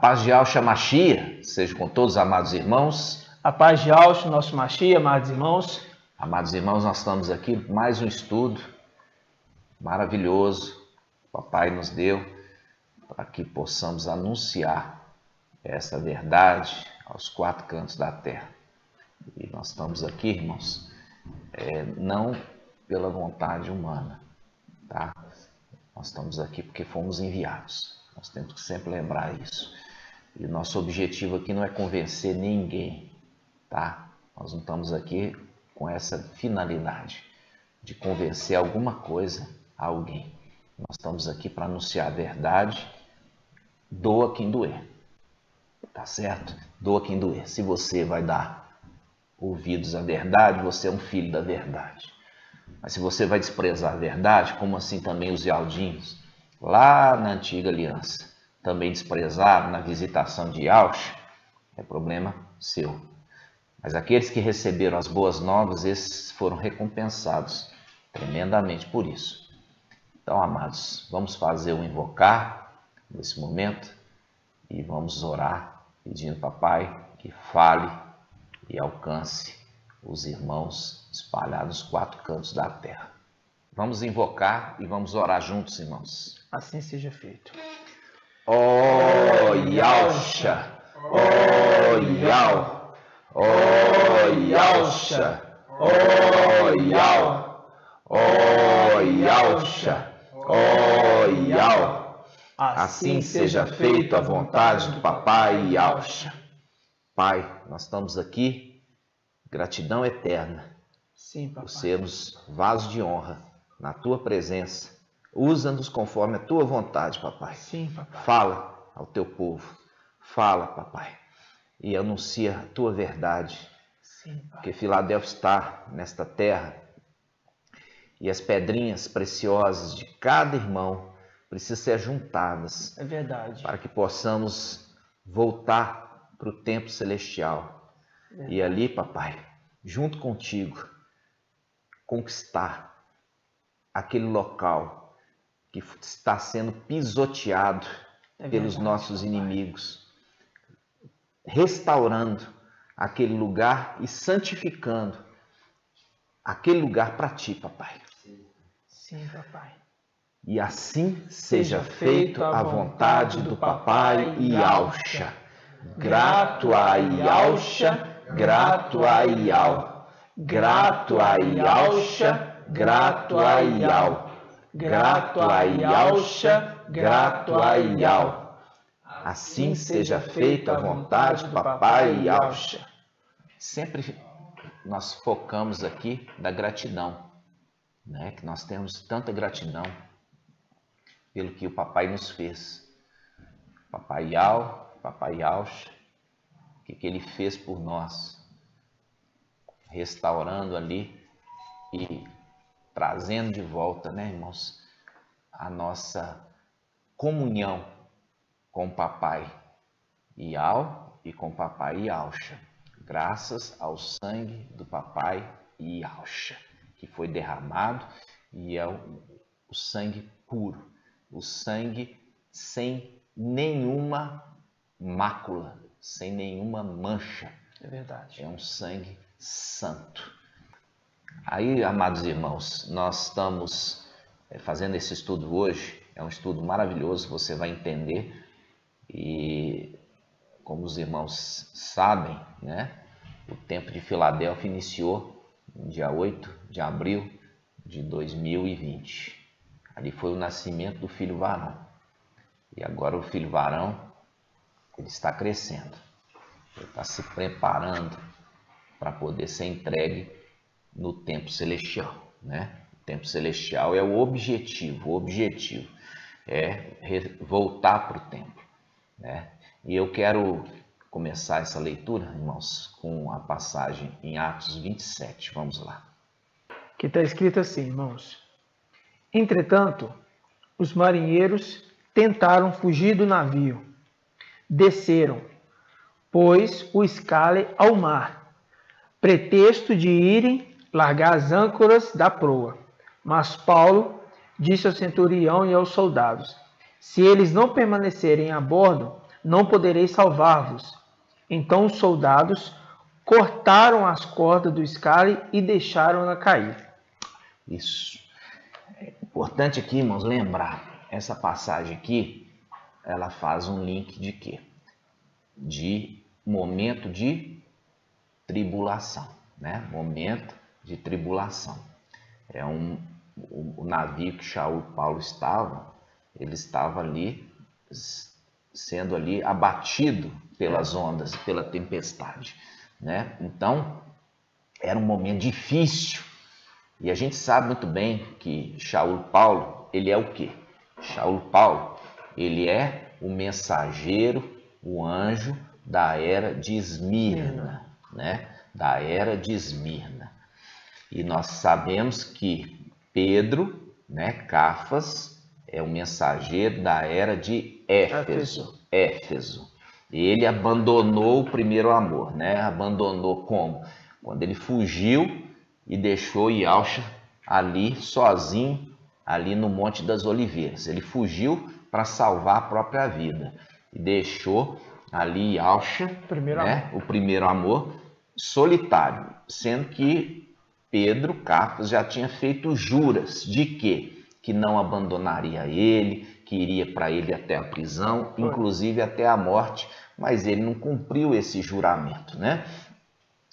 paz de Yahshua Mashiach seja com todos os amados irmãos. A paz de Yahshua, nosso Mashiach, amados irmãos. Amados irmãos, nós estamos aqui mais um estudo maravilhoso. O Papai nos deu para que possamos anunciar essa verdade aos quatro cantos da terra. E nós estamos aqui, irmãos, não pela vontade humana, tá? Nós estamos aqui porque fomos enviados. Nós temos que sempre lembrar isso. E o nosso objetivo aqui não é convencer ninguém, tá? Nós não estamos aqui com essa finalidade de convencer alguma coisa a alguém. Nós estamos aqui para anunciar a verdade, doa quem doer, tá certo? Doa quem doer. Se você vai dar ouvidos à verdade, você é um filho da verdade. Mas se você vai desprezar a verdade, como assim também os Yaldinhos, lá na antiga aliança, também desprezaram na visitação de Yahshua, é problema seu. Mas aqueles que receberam as boas novas, esses foram recompensados tremendamente por isso. Então, amados, vamos fazer o invocar nesse momento e vamos orar, pedindo, Papai, que fale e alcance os irmãos espalhados nos quatro cantos da terra. Vamos invocar e vamos orar juntos, irmãos. Assim seja feito. Ó Yahshua, ó Yahweh, ó Yahshua, ó Yahweh, ó Yahshua, ó Yahweh. Assim seja feita a vontade do Papai Yahshua. Pai, nós estamos aqui, gratidão eterna, Sim, Papai. por sermos vasos de honra na Tua presença. Usa-nos conforme a Tua vontade, Papai. Sim, Papai. Fala ao Teu povo. Fala, Papai. E anuncia a Tua verdade. Sim, Pai. Porque Filadélfia está nesta terra e as pedrinhas preciosas de cada irmão precisam ser juntadas É verdade. para que possamos voltar para o templo celestial. E ali, Papai, junto contigo, conquistar aquele local que está sendo pisoteado pelos verdade, nossos Papai. inimigos, restaurando aquele lugar e santificando aquele lugar para Ti, Papai. Sim, Papai. E assim seja feito a vontade do Papai Yahshua. Grato a Yahshua, grato a Yahweh. Grato a Yahshua, grato a Yahweh. Grato a Yahshua, grato a Yahweh. Assim seja feita a vontade do Papai Yahshua. Sempre nós focamos aqui da gratidão, né? Que nós temos tanta gratidão pelo que o Papai nos fez. Papai Yahweh, Papai Yahshua, o que Ele fez por nós, restaurando ali e trazendo de volta, né, irmãos, a nossa comunhão com o Papai Yahweh e com o Papai Yahshua, graças ao sangue do Papai Yahshua, que foi derramado e é o sangue puro, o sangue sem nenhuma mácula, sem nenhuma mancha. É verdade. É um sangue santo. Aí, amados irmãos, nós estamos fazendo esse estudo hoje. É um estudo maravilhoso, você vai entender. E como os irmãos sabem, né, o tempo de Filadélfia iniciou no dia 8 de abril de 2020. Ali foi o nascimento do filho varão. E agora o filho varão, ele está crescendo. Ele está se preparando para poder ser entregue no templo celestial, né? O templo celestial é o objetivo é voltar para o templo, né? E eu quero começar essa leitura, irmãos, com a passagem em Atos 27. Vamos lá. Que está escrito assim, irmãos. Entretanto, os marinheiros tentaram fugir do navio. Desceram, pois, o escale ao mar, pretexto de irem largar as âncoras da proa. Mas Paulo disse ao centurião e aos soldados: se eles não permanecerem a bordo, não poderei salvar-vos. Então os soldados cortaram as cordas do escale e deixaram-na cair. Isso. É importante aqui, irmãos, lembrar, essa passagem aqui, ela faz um link de quê? De momento de tribulação, né? Momento de tribulação. O navio que Shaul e Paulo estavam, ele estava ali, sendo ali abatido pelas ondas, pela tempestade, né? Então, era um momento difícil. E a gente sabe muito bem que Shaul Paulo, ele é o quê? Shaul Paulo, ele é o mensageiro, o anjo da era de Esmirna, né? Da era de Esmirna. E nós sabemos que Pedro, né, Cafas, é o mensageiro da era de Éfeso. Ele abandonou o primeiro amor, né? Abandonou como? Quando ele fugiu e deixou Yalcha ali sozinho, ali no Monte das Oliveiras. Ele fugiu para salvar a própria vida e deixou ali Yalcha, né, o primeiro amor, solitário, sendo que Pedro, Cafas, já tinha feito juras de quê? Que não abandonaria ele, que iria para ele até a prisão, inclusive até a morte, mas ele não cumpriu esse juramento, né?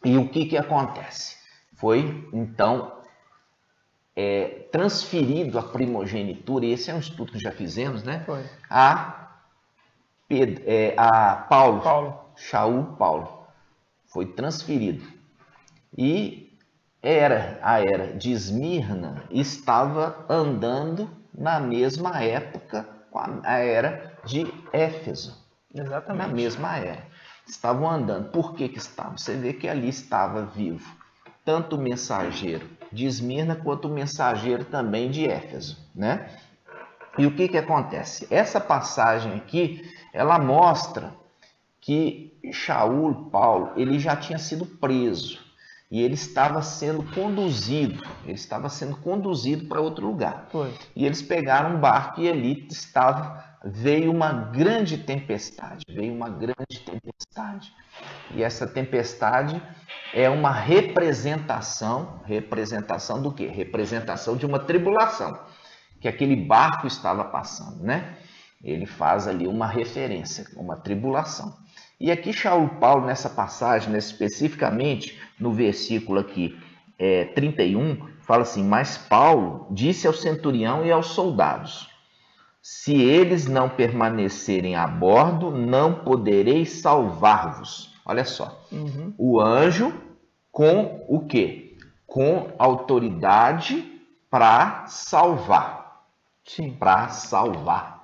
E o que acontece? Foi, então, transferido a primogenitura, e esse é um estudo que já fizemos, né? A Paulo. Shaul Paulo. Foi transferido. E a era de Esmirna estava andando na mesma época com a era de Éfeso. Exatamente. Na mesma era. Estavam andando. Por que estavam? Você vê que ali estava vivo tanto o mensageiro de Esmirna quanto o mensageiro também de Éfeso, né? E o que acontece? Essa passagem aqui, ela mostra que Shaul Paulo, ele já tinha sido preso e ele estava sendo conduzido para outro lugar. E eles pegaram um barco e ali veio uma grande tempestade, E essa tempestade é uma representação do quê? Representação de uma tribulação que aquele barco estava passando, né? Ele faz ali uma referência, uma tribulação. E aqui Shaul Paulo, nessa passagem, especificamente no versículo aqui 31, fala assim: mas Paulo disse ao centurião e aos soldados: se eles não permanecerem a bordo, não poderei salvar-vos. Olha só, o anjo com o quê? Com autoridade para salvar. Sim. Para salvar.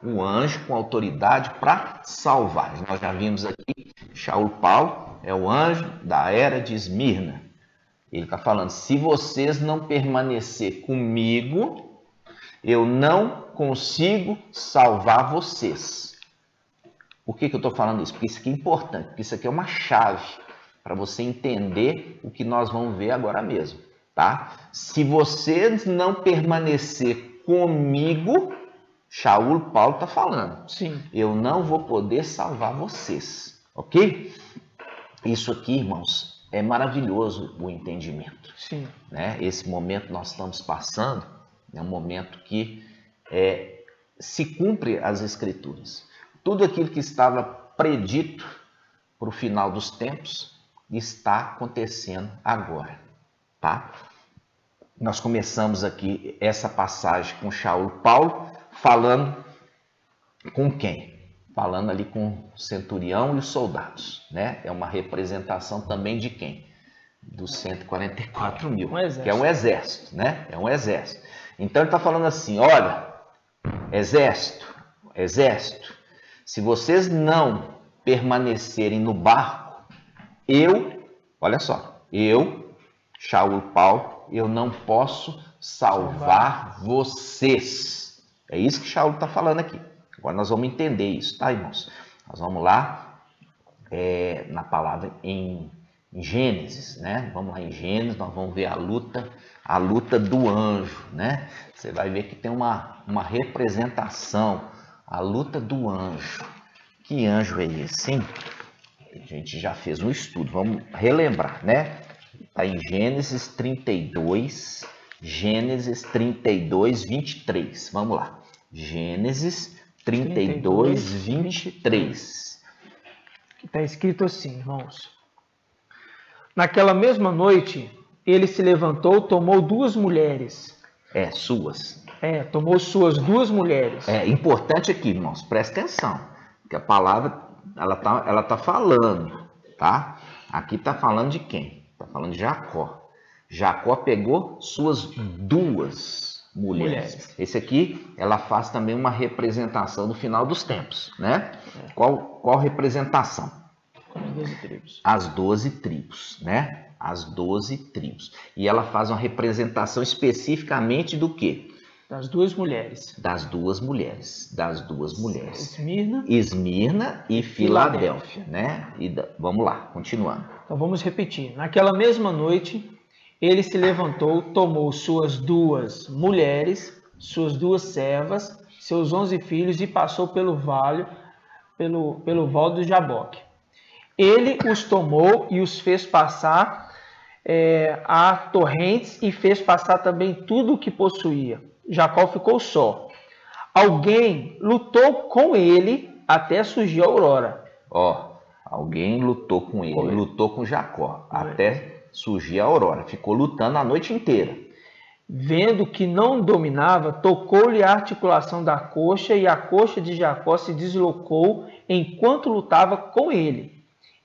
O anjo com autoridade para salvar. Nós já vimos aqui, Shaul Paulo é o anjo da era de Esmirna. Ele está falando, se vocês não permanecer comigo, eu não consigo salvar vocês. Por que eu estou falando isso? Porque isso aqui é importante, porque isso aqui é uma chave para você entender o que nós vamos ver agora mesmo, tá? Se vocês não permanecer comigo, Shaul Paulo está falando, sim, eu não vou poder salvar vocês, ok? Isso aqui, irmãos, é maravilhoso o entendimento. Sim. Né? Esse momento que nós estamos passando é um momento que se cumpre as Escrituras. Tudo aquilo que estava predito para o final dos tempos está acontecendo agora, tá? Nós começamos aqui essa passagem com Shaul Paulo, falando com quem? Falando ali com o centurião e os soldados, né? É uma representação também de quem? Dos 144 mil, que é um exército, né? É um exército. Então ele está falando assim, olha, exército, se vocês não permanecerem no barco, olha só, Shaul Paulo, eu não posso salvar vocês. É isso que Shaul está falando aqui. Agora nós vamos entender isso, tá, irmãos? Nós vamos lá na palavra em Gênesis, né? Vamos lá em Gênesis, nós vamos ver a luta do anjo, né? Você vai ver que tem uma representação, a luta do anjo. Que anjo é esse, hein? A gente já fez um estudo, vamos relembrar, né? Está em Gênesis 32, 23. Vamos lá. Gênesis 32, 23. Que está escrito assim, irmãos. Naquela mesma noite, ele se levantou, tomou duas mulheres. Suas. Tomou suas duas mulheres. É importante aqui, irmãos, presta atenção, que a palavra, ela tá falando, tá? Aqui tá falando de quem? Tá falando de Jacó. Jacó pegou suas duas mulheres. Esse aqui, ela faz também uma representação do final dos tempos, né? Qual representação? As 12 tribos. As 12 tribos, né? As 12 tribos. E ela faz uma representação especificamente do quê? Das duas mulheres. Das duas mulheres. Esmirna e Filadélfia, né? Vamos lá, continuando. Então vamos repetir. Naquela mesma noite, ele se levantou, tomou suas duas mulheres, suas duas servas, seus 11 filhos e passou pelo vale do Jaboque. Ele os tomou e os fez passar a torrentes e fez passar também tudo o que possuía. Jacó ficou só. Alguém lutou com ele até surgir a aurora. Alguém lutou com ele, lutou com Jacó até surgir a aurora. Ficou lutando a noite inteira. Vendo que não dominava, tocou-lhe a articulação da coxa e a coxa de Jacó se deslocou enquanto lutava com ele.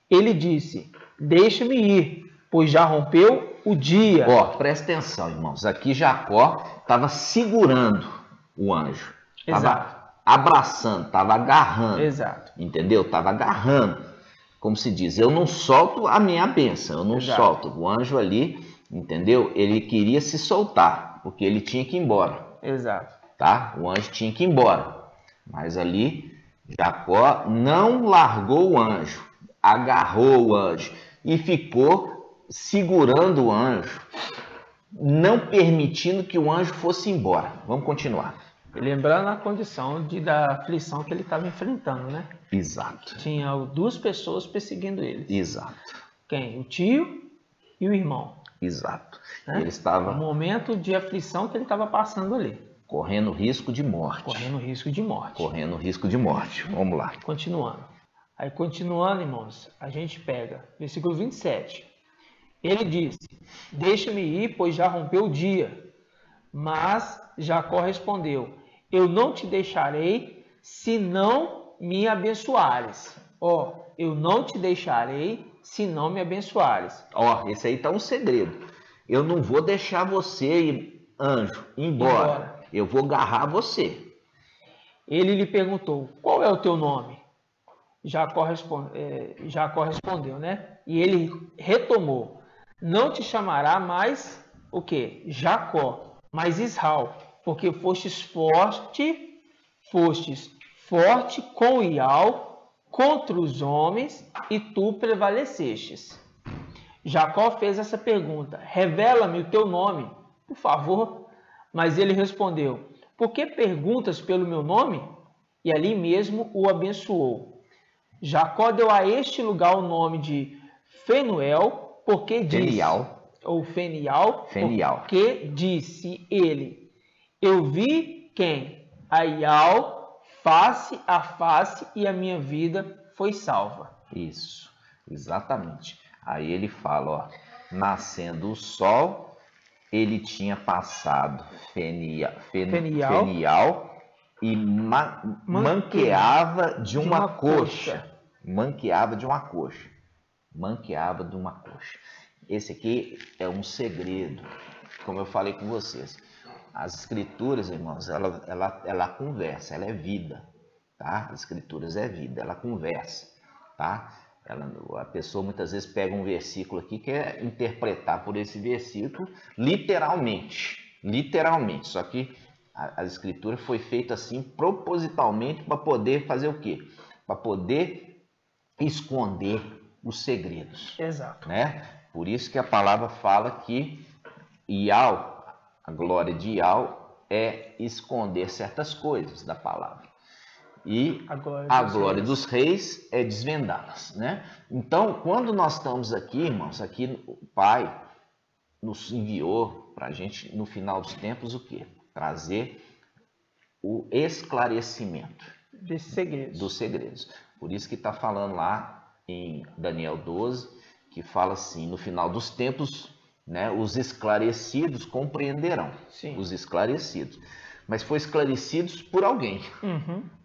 Ele disse: deixa-me ir, pois já rompeu o dia. Presta atenção, irmãos. Aqui Jacó estava segurando o anjo. Estava abraçando, estava agarrando. Exato. Entendeu? Estava agarrando. Como se diz, eu não solto a minha bênção, eu não solto. O anjo ali, entendeu? Ele queria se soltar, porque ele tinha que ir embora. Exato. Tá? O anjo tinha que ir embora. Mas ali, Jacó não largou o anjo, agarrou o anjo e ficou segurando o anjo, não permitindo que o anjo fosse embora. Vamos continuar. Lembrando a condição da aflição que ele estava enfrentando, né? Exato. Tinha duas pessoas perseguindo ele. Exato. Quem? O tio e o irmão. Exato. Né? Ele estava... Um momento de aflição que ele estava passando ali. Correndo risco de morte. Correndo risco de morte. Correndo risco de morte. Vamos lá. Continuando. Aí, continuando, irmãos, a gente pega versículo 27. Ele disse: deixa-me ir, pois já rompeu o dia. Mas Jacó respondeu: eu não te deixarei se não me abençoares. Eu não te deixarei se não me abençoares. Esse aí está um segredo. Eu não vou deixar você, anjo, embora. Eu vou agarrar você. Ele lhe perguntou: qual é o teu nome? Jacó respondeu, né? E ele retomou: não te chamará mais o quê? Jacó, mas Israel, porque fostes forte com Ial contra os homens e tu prevalecestes. Jacó fez essa pergunta: revela-me o teu nome, por favor. Mas ele respondeu: por que perguntas pelo meu nome? E ali mesmo o abençoou. Jacó deu a este lugar o nome de Fenuel, porque disse... Fenial. Porque disse ele: eu vi quem? A Ial, face a face, e a minha vida foi salva. Isso, exatamente. Aí ele fala, nascendo o sol, ele tinha passado Fenial e manqueava de uma coxa. Manqueava de uma coxa. Esse aqui é um segredo, como eu falei com vocês. As escrituras, irmãos, ela conversa, ela é vida, tá? As escrituras é vida, ela conversa, tá? A pessoa muitas vezes pega um versículo aqui e quer interpretar por esse versículo literalmente. Só que a escritura foi feita assim propositalmente para poder fazer o quê? Para poder esconder os segredos. Exato. Né? Por isso que a palavra fala que Ial, a glória de Ial, é esconder certas coisas da palavra. e a glória dos reis é desvendá-las, né? Então, quando nós estamos aqui, irmãos, aqui o Pai nos enviou para a gente, no final dos tempos, o quê? Trazer o esclarecimento dos segredos. Por isso que está falando lá em Daniel 12, que fala assim, no final dos tempos, né, os esclarecidos compreenderão. Sim. Os esclarecidos. Mas foi esclarecidos por alguém.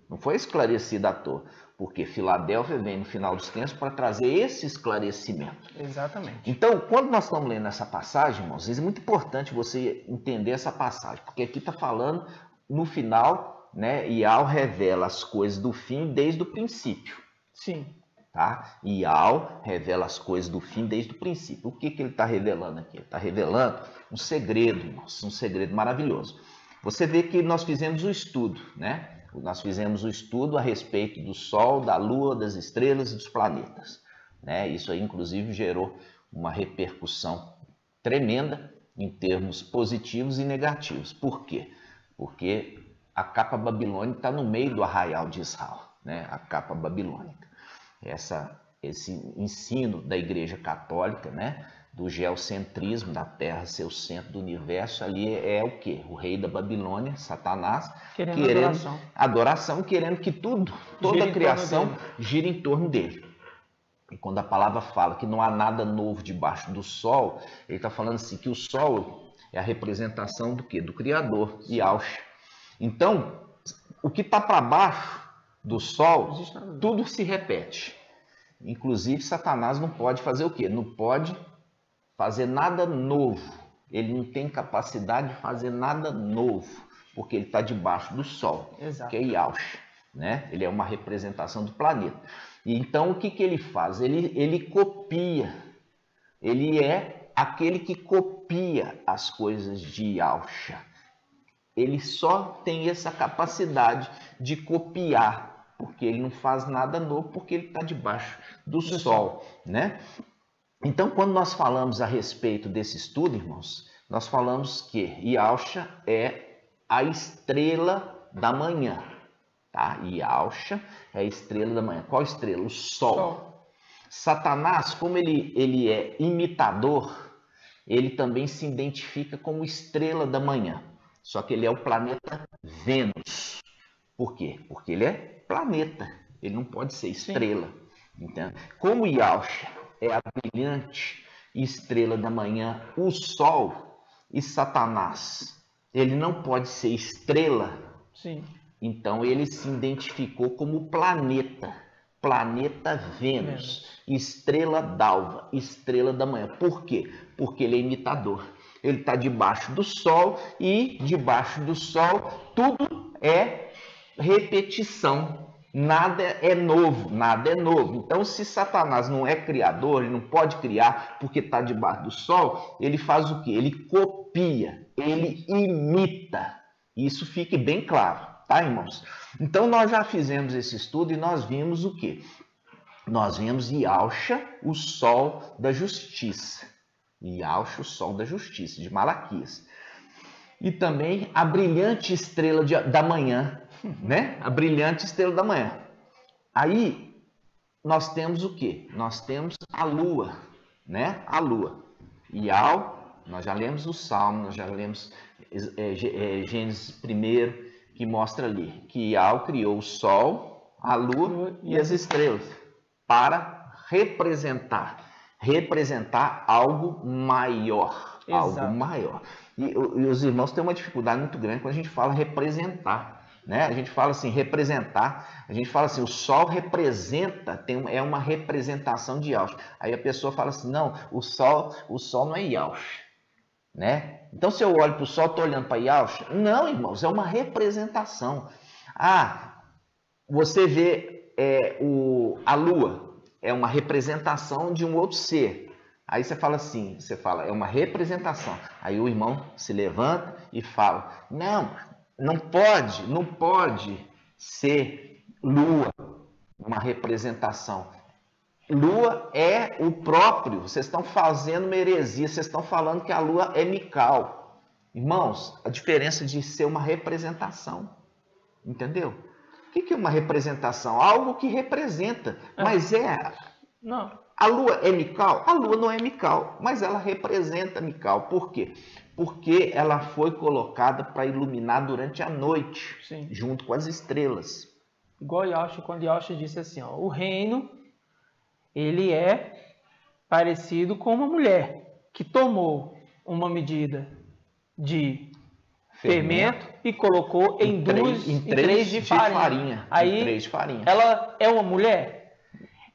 Não foi esclarecido à toa. Porque Filadélfia vem no final dos tempos para trazer esse esclarecimento. Exatamente. Então, quando nós estamos lendo essa passagem, irmãos, é muito importante você entender essa passagem. Porque aqui está falando no final, né, Ial revela as coisas do fim desde o princípio. Sim. Tá? Ial revela as coisas do fim desde o princípio. O que ele está revelando aqui? Ele está revelando um segredo, irmãos, um segredo maravilhoso. Você vê que nós fizemos o estudo, né? Nós fizemos o estudo a respeito do Sol, da Lua, das estrelas e dos planetas, né? Isso aí, inclusive, gerou uma repercussão tremenda em termos positivos e negativos. Por quê? Porque a capa babilônica está no meio do arraial de Israel, né? A capa babilônica. Esse ensino da Igreja Católica, né? Do geocentrismo, da Terra ser o centro do universo, ali é o quê? O rei da Babilônia, Satanás, querendo adoração, querendo que toda a criação gire em torno dele. E quando a palavra fala que não há nada novo debaixo do sol, ele está falando assim, que o sol é a representação do quê? Do Criador, Yahshua. Então, o que está para baixo do sol, tudo se repete. Inclusive, Satanás não pode fazer o quê? Não pode fazer nada novo. Ele não tem capacidade de fazer nada novo, porque ele está debaixo do Sol, Exato. Que é Yahshua, né? Ele é uma representação do planeta. E então, o que ele faz? Ele copia. Ele é aquele que copia as coisas de Yahshua. Ele só tem essa capacidade de copiar, porque ele não faz nada novo, porque ele está debaixo do Sol, né? Então, quando nós falamos a respeito desse estudo, irmãos, nós falamos que Yahshua é a estrela da manhã, tá? Yahshua é a estrela da manhã. Qual estrela? O Sol. Satanás, como ele é imitador, ele também se identifica como estrela da manhã. Só que ele é o planeta Vênus. Por quê? Porque ele é planeta. Ele não pode ser estrela. Entende? Como Yahshua é a brilhante estrela da manhã, o Sol, e Satanás, ele não pode ser estrela. Sim. Então ele se identificou como planeta Vênus, estrela d'alva, estrela da manhã. Por quê? Porque ele é imitador. Ele está debaixo do Sol e debaixo do Sol tudo é repetição. Nada é novo, nada é novo. Então, se Satanás não é criador, ele não pode criar porque está debaixo do Sol, ele faz o quê? Ele copia, ele imita. Isso fique bem claro, tá, irmãos? Então, nós já fizemos esse estudo e nós vimos o quê? Nós vimos Yahshua, o Sol da Justiça. Yahshua, o Sol da Justiça, de Malaquias. E também a brilhante estrela da manhã, né? A brilhante estrela da manhã. Aí nós temos o quê? Nós temos a lua, né? A lua. Ial, nós já lemos o Salmo, nós já lemos Gênesis 1, que mostra ali que Ial criou o sol, a lua e as estrelas para representar algo maior. Exato. Algo maior. E os irmãos têm uma dificuldade muito grande quando a gente fala representar. Né? A gente fala assim, representar, a gente fala assim, o sol representa, é uma representação de Yahshua. Aí a pessoa fala assim, não, o sol não é Yahshua, né? Então se eu olho para o sol, estou olhando para Yahshua? Não, irmãos, é uma representação. Você vê a lua, é uma representação de um outro ser. Aí você fala assim, é uma representação. Aí o irmão se levanta e fala, não pode ser lua uma representação. Lua é o próprio. Vocês estão fazendo uma heresia. Vocês estão falando que a lua é Mical. Irmãos, a diferença de ser uma representação. Entendeu? O que é uma representação? Algo que representa, mas Não. A lua é Mikau? A lua não é Mikau, mas ela representa Mikau. Por quê? Porque ela foi colocada para iluminar durante a noite, Sim. junto com as estrelas. Igual Yasha, quando Yasha disse assim, ó, o reino, ele é parecido com uma mulher que tomou uma medida de fermento e colocou em três de farinha. Aí, três de farinha. Ela é uma mulher?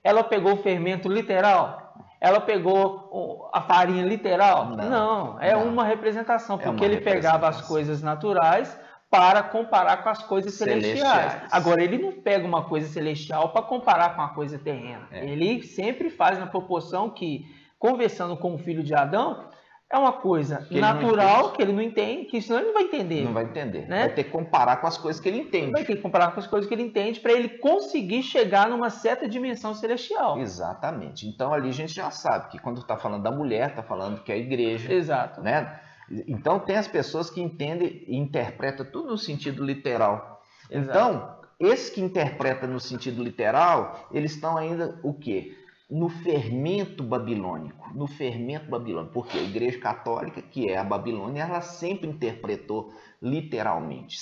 Ela pegou o fermento literal? Ela pegou a farinha literal? Não, uma representação, porque ele pegava as coisas naturais para comparar com as coisas celestiais. Agora, ele não pega uma coisa celestial para comparar com a coisa terrena. Ele sempre faz na proporção que, conversando com o filho de Adão, é uma coisa natural que ele não entende, que senão ele não vai entender. Não vai entender. Né? Vai ter que comparar com as coisas que ele entende. Vai ter que comparar com as coisas que ele entende para ele conseguir chegar numa certa dimensão celestial. Exatamente. Então ali a gente já sabe que quando está falando da mulher, está falando que é a igreja. Exato. Né? Então tem as pessoas que entendem e interpretam tudo no sentido literal. Exato. Então, esses que interpretam no sentido literal, eles estão ainda o quê? No fermento babilônico, porque a Igreja Católica, que é a Babilônia, ela sempre interpretou literalmente,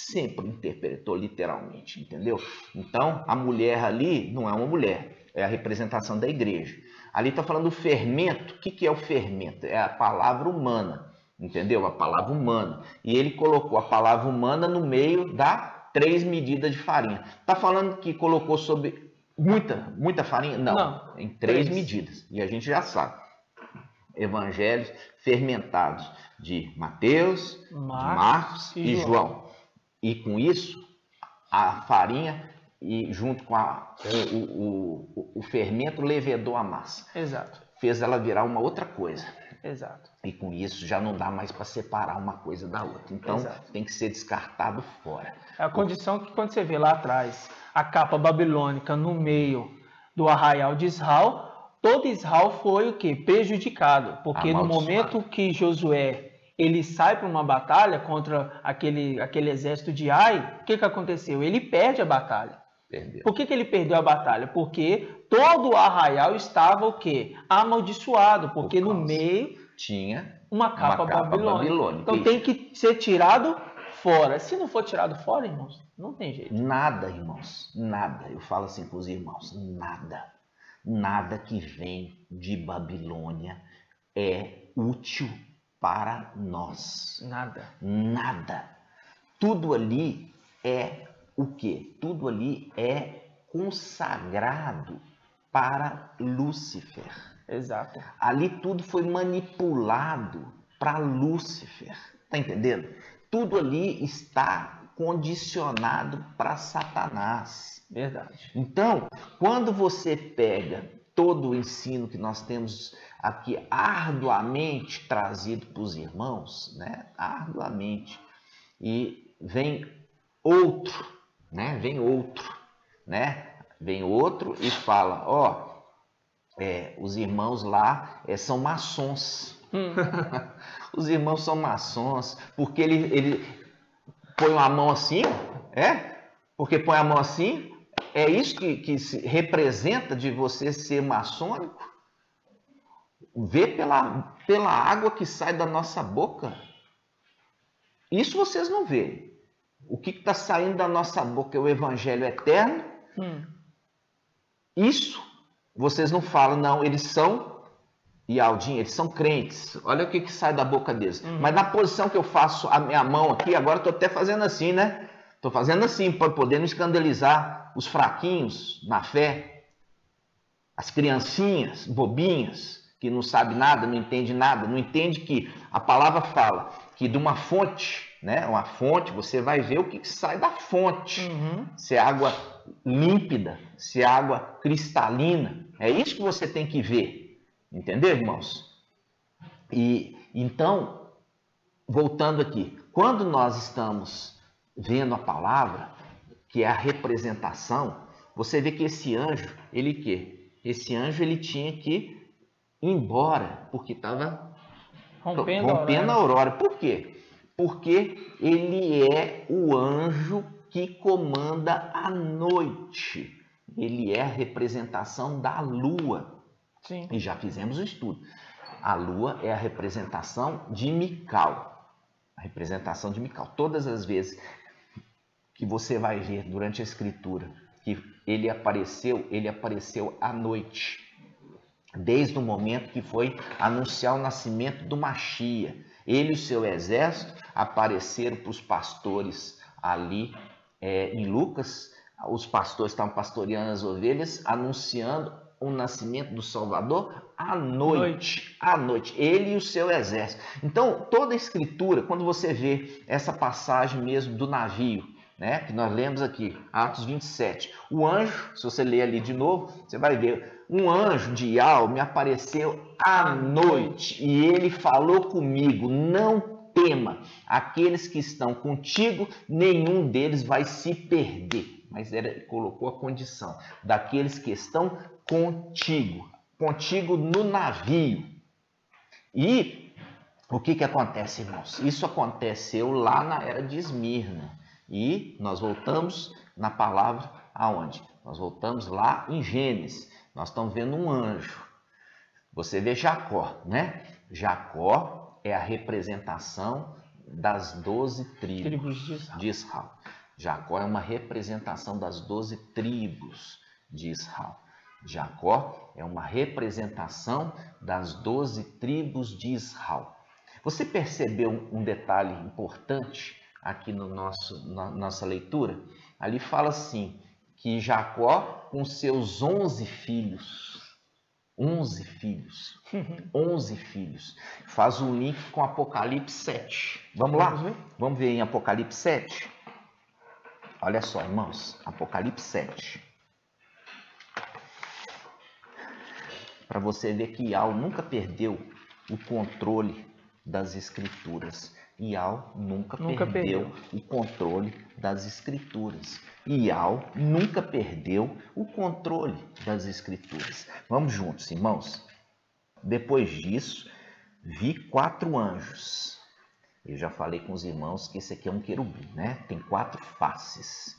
entendeu? Então, a mulher ali não é uma mulher, é a representação da Igreja. Ali está falando do fermento. O que é o fermento? É a palavra humana, entendeu? A palavra humana. E ele colocou a palavra humana no meio da 3 medidas de farinha. Está falando que colocou sobre muita farinha? Não, em 3 medidas. E a gente já sabe. Evangelhos fermentados de Mateus, Marcos e João. E com isso, a farinha, e junto com o fermento, levedou a massa. Exato. Fez ela virar uma outra coisa. Exato. E com isso já não dá mais para separar uma coisa da outra. Então tem que ser descartado fora. É a condição que quando você vê lá atrás a capa babilônica no meio do arraial de Israel, todo Israel foi o quê? Prejudicado. Porque no momento que Josué ele sai para uma batalha contra aquele exército de Ai, o que aconteceu? Ele perde a batalha. Perdeu. Por que ele perdeu a batalha? Porque todo o arraial estava o quê? Amaldiçoado, porque no meio tinha uma capa babilônica. Então tem que ser tirado fora. Se não for tirado fora, irmãos, não tem jeito. Nada, irmãos, nada. Eu falo assim com os irmãos, nada que vem de Babilônia é útil para nós. Nada. Tudo ali é o quê? Tudo ali é consagrado para Lúcifer. Exato. Ali tudo foi manipulado para Lúcifer. Tá entendendo? Tudo ali está condicionado para Satanás. Verdade. Então, quando você pega todo o ensino que nós temos aqui arduamente trazido para os irmãos, né? Arduamente, e vem outro, né? Vem outro e fala, os irmãos lá são maçons. Os irmãos são maçons, porque ele põe a mão assim, porque põe a mão assim, é isso que se representa de você ser maçônico? Vê pela água que sai da nossa boca. Isso vocês não veem. O que está saindo da nossa boca é o Evangelho eterno. Isso vocês não falam, não, eles são, e Aldinho, eles são crentes. Olha o que sai da boca deles. Mas na posição que eu faço a minha mão aqui, agora estou até fazendo assim, né? Estou fazendo assim para poder não escandalizar os fraquinhos na fé, as criancinhas bobinhas, que não sabe nada, não entende nada, não entende que a palavra fala que de uma fonte, né? Uma fonte, você vai ver o que sai da fonte. Se é água límpida, se é água cristalina. É isso que você tem que ver. Entendeu, irmãos? E então, voltando aqui, quando nós estamos vendo a palavra, que é a representação, você vê que esse anjo, esse anjo ele tinha que ir embora, porque estava rompendo a aurora. Por quê? Porque ele é o anjo que comanda a noite. Ele é a representação da lua. Sim. E já fizemos o estudo. A lua é a representação de Mical. A representação de Mical. Todas as vezes que você vai ver durante a escritura que ele apareceu à noite. Desde o momento que foi anunciar o nascimento do Machia. Ele e o seu exército apareceram para os pastores ali em Lucas. Os pastores estavam pastoreando as ovelhas, anunciando o nascimento do Salvador à noite. À noite. Ele e o seu exército. Então, toda a escritura, quando você vê essa passagem mesmo do navio, né, que nós lemos aqui, Atos 27, o anjo, se você ler ali de novo, você vai ver, um anjo de Yahweh me apareceu à noite e ele falou comigo, não tema, aqueles que estão contigo, nenhum deles vai se perder. Mas ele colocou a condição daqueles que estão contigo no navio. E o que acontece, irmãos? Isso aconteceu lá na era de Esmirna. E nós voltamos na palavra aonde? Nós voltamos lá em Gênesis. Nós estamos vendo um anjo. Você vê Jacó, né? Jacó é a representação das 12 tribos de Israel. Jacó é uma representação das 12 tribos de Israel. Jacó é uma representação das 12 tribos de Israel. Você percebeu um detalhe importante aqui na nossa leitura? Ali fala assim, que Jacó com seus 11 filhos, 11 filhos, 11 filhos, faz um link com Apocalipse 7. Vamos lá? Vamos ver em Apocalipse 7? Olha só, irmãos, Apocalipse 7. Para você ver que Yahweh nunca perdeu o controle das Escrituras. Yahweh nunca perdeu o controle das Escrituras. Yahweh nunca perdeu o controle das Escrituras. Vamos juntos, irmãos. Depois disso, vi 4 anjos. Eu já falei com os irmãos que esse aqui é um querubim, né? Tem 4 faces,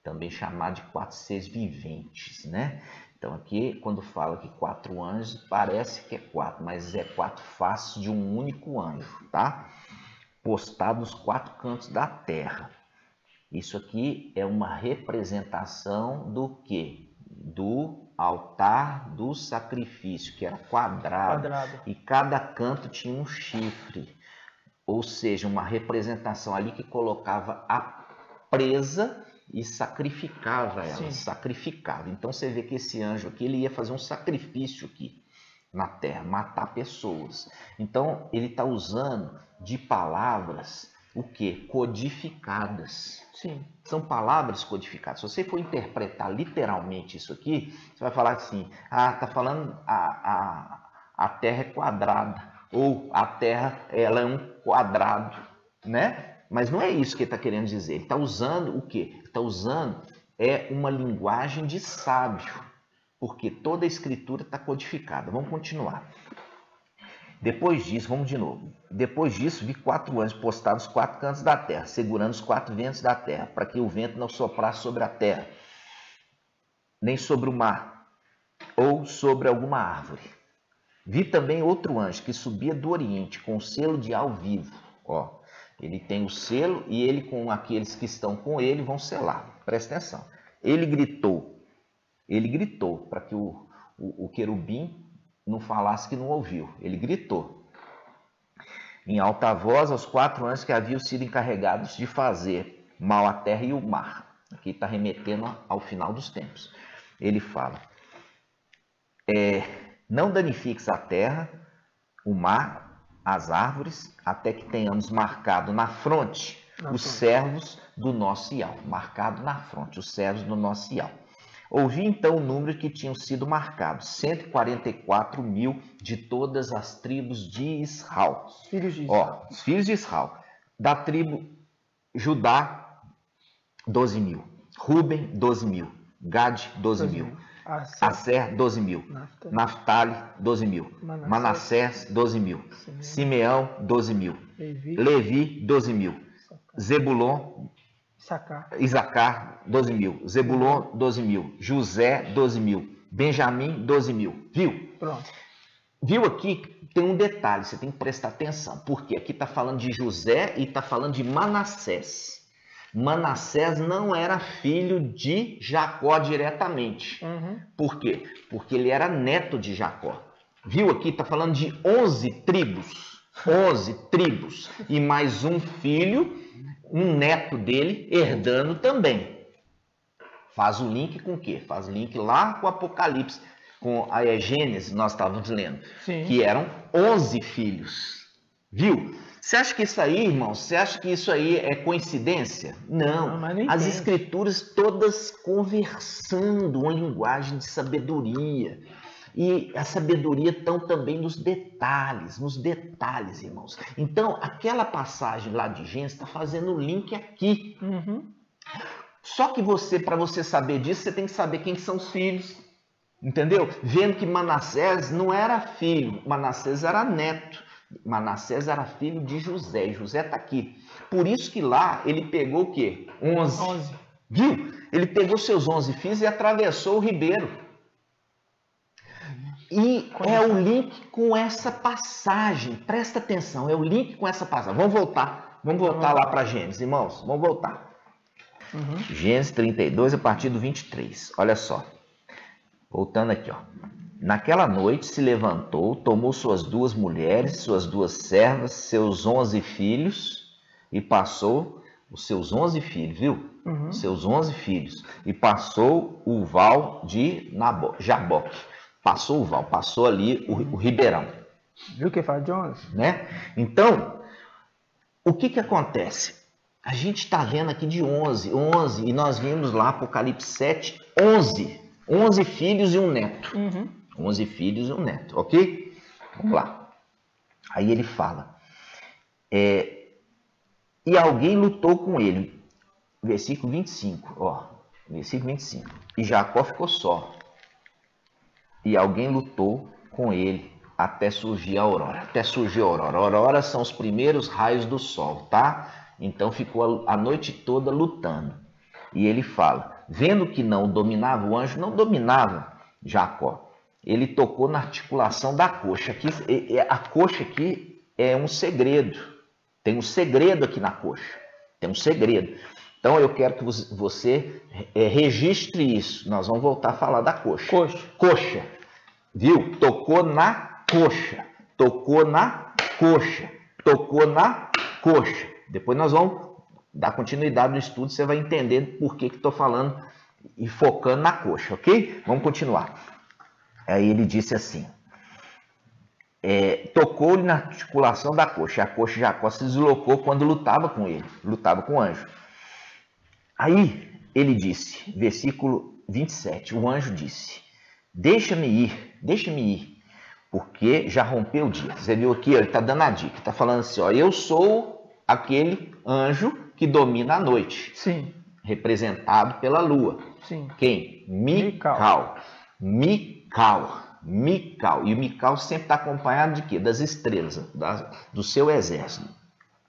também chamado de 4 seres viventes, né? Então aqui, quando fala que 4 anjos, parece que é 4, mas é 4 faces de um único anjo, tá? Postado nos 4 cantos da terra. Isso aqui é uma representação do quê? Do altar do sacrifício, que era quadrado. E cada canto tinha um chifre. Ou seja, uma representação ali que colocava a presa e sacrificava ela. Sim. Sacrificava. Então você vê que esse anjo aqui, ele ia fazer um sacrifício aqui na terra, matar pessoas. Então ele está usando de palavras, o que? Codificadas. Sim. São palavras codificadas. Se você for interpretar literalmente isso aqui, você vai falar assim, está falando a terra é quadrada. Ou a terra, ela é um quadrado, né? Mas não é isso que ele está querendo dizer. Ele está usando o quê? Ele está usando uma linguagem de sábio, porque toda a escritura está codificada. Vamos continuar. Depois disso, vamos de novo. Depois disso, vi 4 anjos postados nos 4 cantos da terra, segurando os 4 ventos da terra, para que o vento não soprasse sobre a terra, nem sobre o mar, ou sobre alguma árvore. Vi também outro anjo que subia do Oriente com o selo de ao vivo. Ó, ele tem o selo e ele com aqueles que estão com ele vão selar. Presta atenção. Ele gritou para que o querubim não falasse que não ouviu. Ele gritou em alta voz aos 4 anjos que haviam sido encarregados de fazer mal à terra e o mar. Aqui está remetendo ao final dos tempos. Ele fala... não danifiques a terra, o mar, as árvores, até que tenhamos marcado na fronte os servos do nosso Yahweh. Marcado na fronte, os servos do nosso Yahweh. Ouvi então o número que tinham sido marcados, 144 mil de todas as tribos de Israel. Os filhos de Israel. Os filhos de Israel. Da tribo Judá, 12 mil. Ruben, 12 mil. Gad, 12 mil. Aser, 12 mil. Naftali, 12 mil. Manassés, 12 mil. Simeão, 12 mil. Levi, 12 mil. Zebulon, Isacar, 12 mil. Zebulon, 12 mil. José, 12 mil. Benjamim, 12 mil. Viu? Pronto. Viu aqui? Tem um detalhe, você tem que prestar atenção. Porque aqui está falando de José e está falando de Manassés. Manassés não era filho de Jacó diretamente. Por quê? Porque ele era neto de Jacó. Viu aqui? Está falando de 11 tribos. 11 tribos. E mais um filho, um neto dele, herdando também. Faz o link com o quê? Faz o link lá com o Apocalipse. Com a Gênesis, nós estávamos lendo. Sim. Que eram 11 filhos. Viu? Você acha que isso aí, irmão, você acha que isso aí é coincidência? Não. As escrituras todas conversando uma linguagem de sabedoria. E a sabedoria estão também nos detalhes, irmãos. Então, aquela passagem lá de Gênesis está fazendo o link aqui. Só que para você saber disso, você tem que saber quem são os filhos. Entendeu? Vendo que Manassés não era filho, Manassés era neto. Manassés era filho de José, e José está aqui. Por isso que lá ele pegou o quê? 11. Viu? Ele pegou seus 11 filhos e atravessou o ribeiro. E é o link com essa passagem. Presta atenção, é o link com essa passagem. Vamos voltar lá para Gênesis, irmãos. Vamos voltar. Gênesis 32, a partir do 23. Olha só. Voltando aqui, ó. Naquela noite se levantou, tomou suas 2 mulheres, suas 2 servas, seus 11 filhos, e passou os seus 11 filhos, viu? Seus 11 filhos. E passou o val de Jaboque. Passou o val, passou ali o ribeirão. Viu que faz de 11? Né? Então, o que acontece? A gente está vendo aqui de 11, e nós vimos lá, Apocalipse 7, 11 filhos e um neto. 11 filhos e um neto, ok? Vamos lá. Aí ele fala. E alguém lutou com ele. Versículo 25, ó. Versículo 25. E Jacó ficou só. E alguém lutou com ele até surgir a aurora. Até surgir a aurora. A aurora são os primeiros raios do sol, tá? Então ficou a noite toda lutando. E ele fala, vendo que não dominava o anjo, não dominava Jacó. Ele tocou na articulação da coxa. A coxa aqui é um segredo. Tem um segredo aqui na coxa. Tem um segredo. Então eu quero que você registre isso. Nós vamos voltar a falar da coxa. Coxa. Viu? Tocou na coxa. Tocou na coxa. Tocou na coxa. Depois nós vamos dar continuidade no estudo. Você vai entender por que estou falando e focando na coxa, ok? Vamos continuar. Aí ele disse assim, tocou-lhe na articulação da coxa. A coxa de Jacó se deslocou quando lutava com ele, lutava com o anjo. Aí ele disse, versículo 27, o anjo disse, deixa-me ir, porque já rompeu o dia. Você viu aqui, ele está dando a dica, está falando assim, ó, eu sou aquele anjo que domina a noite. Sim. Representado pela lua. Sim. Quem? Mical. E o Mical sempre está acompanhado de quê? Das estrelas, do seu exército.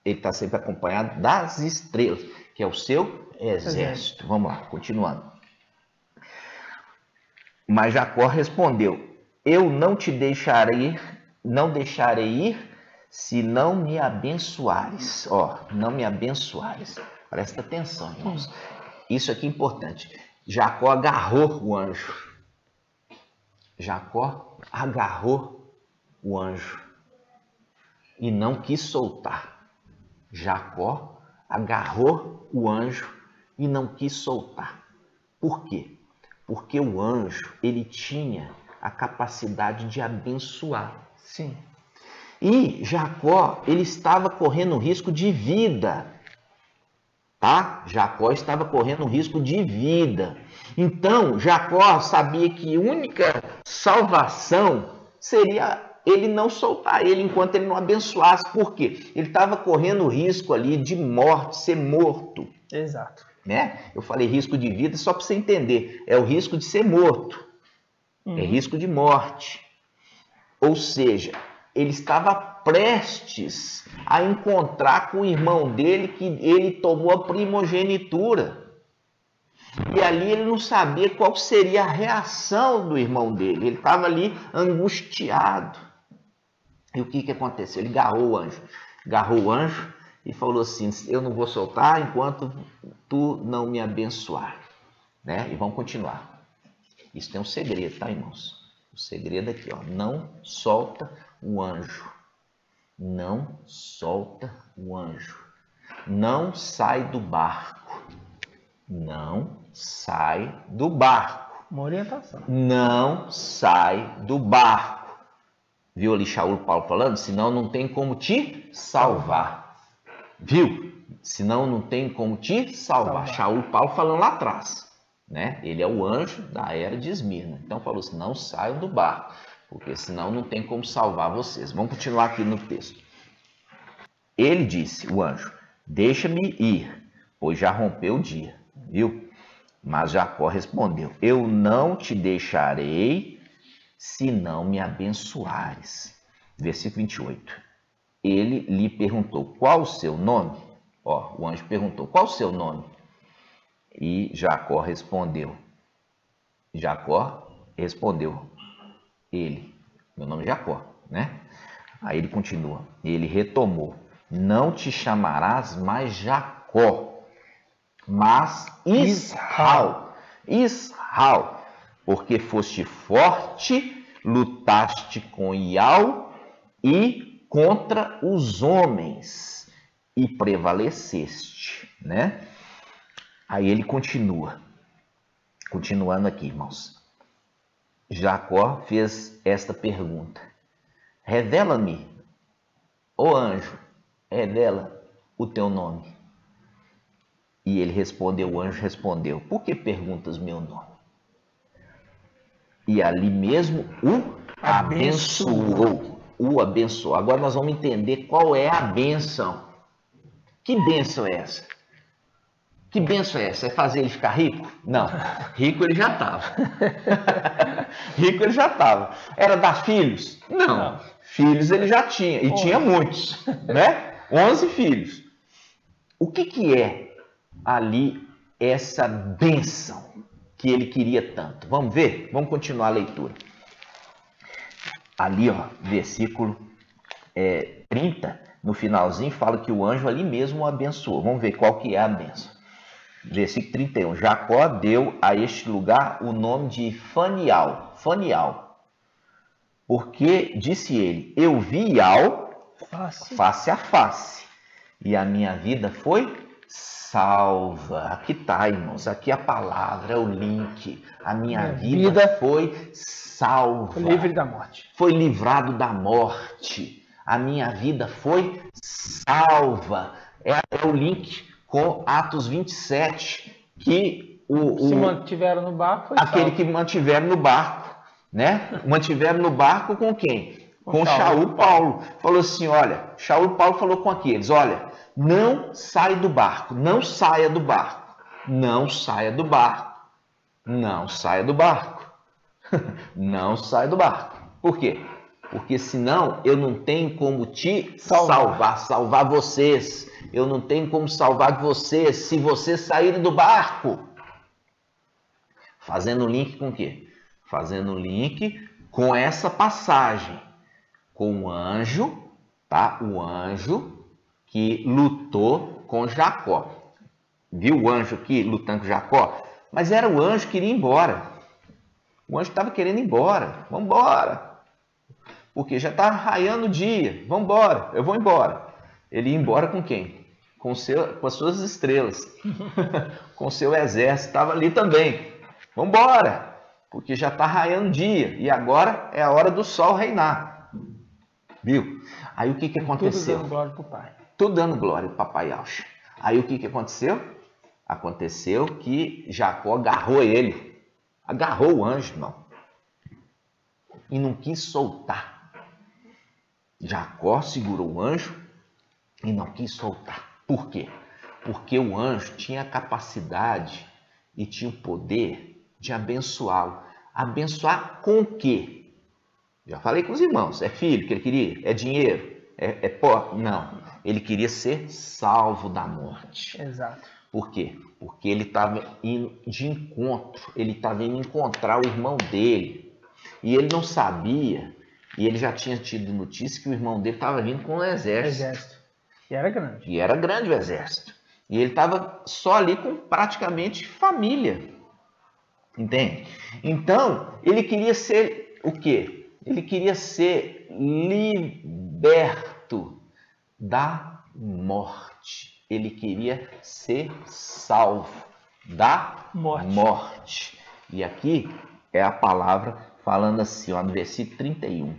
Ele está sempre acompanhado das estrelas, que é o seu exército. Vamos lá, continuando. Mas Jacó respondeu, eu não te deixarei ir, se não me abençoares. Ó, não me abençoares. Presta atenção, irmãos. Isso aqui é importante. Jacó agarrou o anjo. Jacó agarrou o anjo e não quis soltar. Jacó agarrou o anjo e não quis soltar. Por quê? Porque o anjo, ele tinha a capacidade de abençoar. Sim. E Jacó, ele estava correndo risco de vida. Tá? Jacó estava correndo risco de vida. Então, Jacó sabia que a única salvação seria ele não soltar ele enquanto ele não abençoasse. Por quê? Ele estava correndo risco ali de morte, ser morto. Exato. Né? Eu falei risco de vida só para você entender. É o risco de ser morto. É risco de morte. Ou seja, ele estava prestes a encontrar com o irmão dele, que ele tomou a primogenitura. E ali ele não sabia qual seria a reação do irmão dele. Ele estava ali angustiado. E o que aconteceu? Ele agarrou o anjo e falou assim: eu não vou soltar enquanto tu não me abençoar. Né? E vamos continuar. Isso tem um segredo, tá, irmãos? O segredo aqui, ó, não solta o anjo. Não solta o anjo. Não sai do barco. Não sai do barco. Uma orientação. Não sai do barco. Viu ali Shaul Paulo falando? Senão não tem como te salvar. Viu? Senão não tem como te salvar. Shaul Paulo falando lá atrás. Né? Ele é o anjo da era de Esmirna. Então falou assim: não saiam do barco, porque senão não tem como salvar vocês. Vamos continuar aqui no texto. Ele disse, o anjo: deixa-me ir, pois já rompeu o dia. Viu? Mas Jacó respondeu: eu não te deixarei se não me abençoares. Versículo 28. Ele lhe perguntou: qual o seu nome? Ó, o anjo perguntou: qual o seu nome? E Jacó respondeu, ele, meu nome é Jacó, né? Aí ele continua, ele retomou: não te chamarás mais Jacó, mas Israel, porque foste forte, lutaste com Ial e contra os homens e prevaleceste, né? Aí ele continua, continuando aqui, irmãos. Jacó fez esta pergunta: revela-me, ó anjo, revela o teu nome. E ele respondeu, o anjo respondeu: por que perguntas meu nome? E ali mesmo o abençoou. O abençoou. Agora nós vamos entender qual é a bênção. Que bênção é essa? Que bênção é essa? É fazer ele ficar rico? Não, rico ele já estava. Rico ele já estava. Era dar filhos? Não, filhos ele já tinha, e tinha muitos, né? 11 filhos. O que é ali essa bênção que ele queria tanto? Vamos ver? Vamos continuar a leitura. Ali, ó, versículo 30, no finalzinho, fala que o anjo ali mesmo o abençoou. Vamos ver qual que é a bênção. Versículo 31. Jacó deu a este lugar o nome de Fanial, porque disse ele: eu vi Ial face a face, e a minha vida foi salva. Aqui está, irmãos, aqui a palavra, é o link. A minha vida foi salva. Foi livre da morte. Foi livrado da morte. A minha vida foi salva. É o link com Atos 27, que se mantiveram no barco, foi aquele salvo. que mantiveram no barco, né? Mantiveram no barco com quem? Com Shaul Paulo. Falou assim, olha, Shaul Paulo falou com aqueles, olha, não sai do barco, não saia do barco, não saia do barco, não saia do barco, não saia do barco. Por quê? Porque senão eu não tenho como te salvar vocês. Eu não tenho como salvar vocês se vocês saírem do barco. Fazendo link com o quê? Fazendo link com essa passagem. Com o anjo, tá? O anjo que lutou com Jacó. Viu o anjo aqui lutando com Jacó? Mas era o anjo que queria ir embora. O anjo estava querendo ir embora. Vamos embora. Porque já está raiando o dia. Vamos embora. Eu vou embora. Ele ia embora com quem? Com as suas estrelas. Com o seu exército. Estava ali também. Vamos embora. Porque já está raiando o dia. E agora é a hora do sol reinar. Viu? Aí o que aconteceu? Tudo dando glória para o pai. Tudo dando glória para o papai Alcha. Aí o que aconteceu? Aconteceu que Jacó agarrou ele. Agarrou o anjo, irmão. E não quis soltar. Jacó segurou o anjo e não quis soltar. Por quê? Porque o anjo tinha a capacidade e tinha o poder de abençoá-lo. Abençoar com o quê? Já falei com os irmãos. É filho que ele queria? É dinheiro? Não, ele queria ser salvo da morte. Exato. Por quê? Porque ele estava indo de encontro, ele estava indo encontrar o irmão dele. E ele não sabia, e ele já tinha tido notícia que o irmão dele estava vindo com um exército. E era grande. E era grande o exército. E ele estava só ali com praticamente família. Entende? Então, ele queria ser o quê? Ele queria ser liberto da morte. Ele queria ser salvo da morte. E aqui é a palavra falando assim, ó, no versículo 31.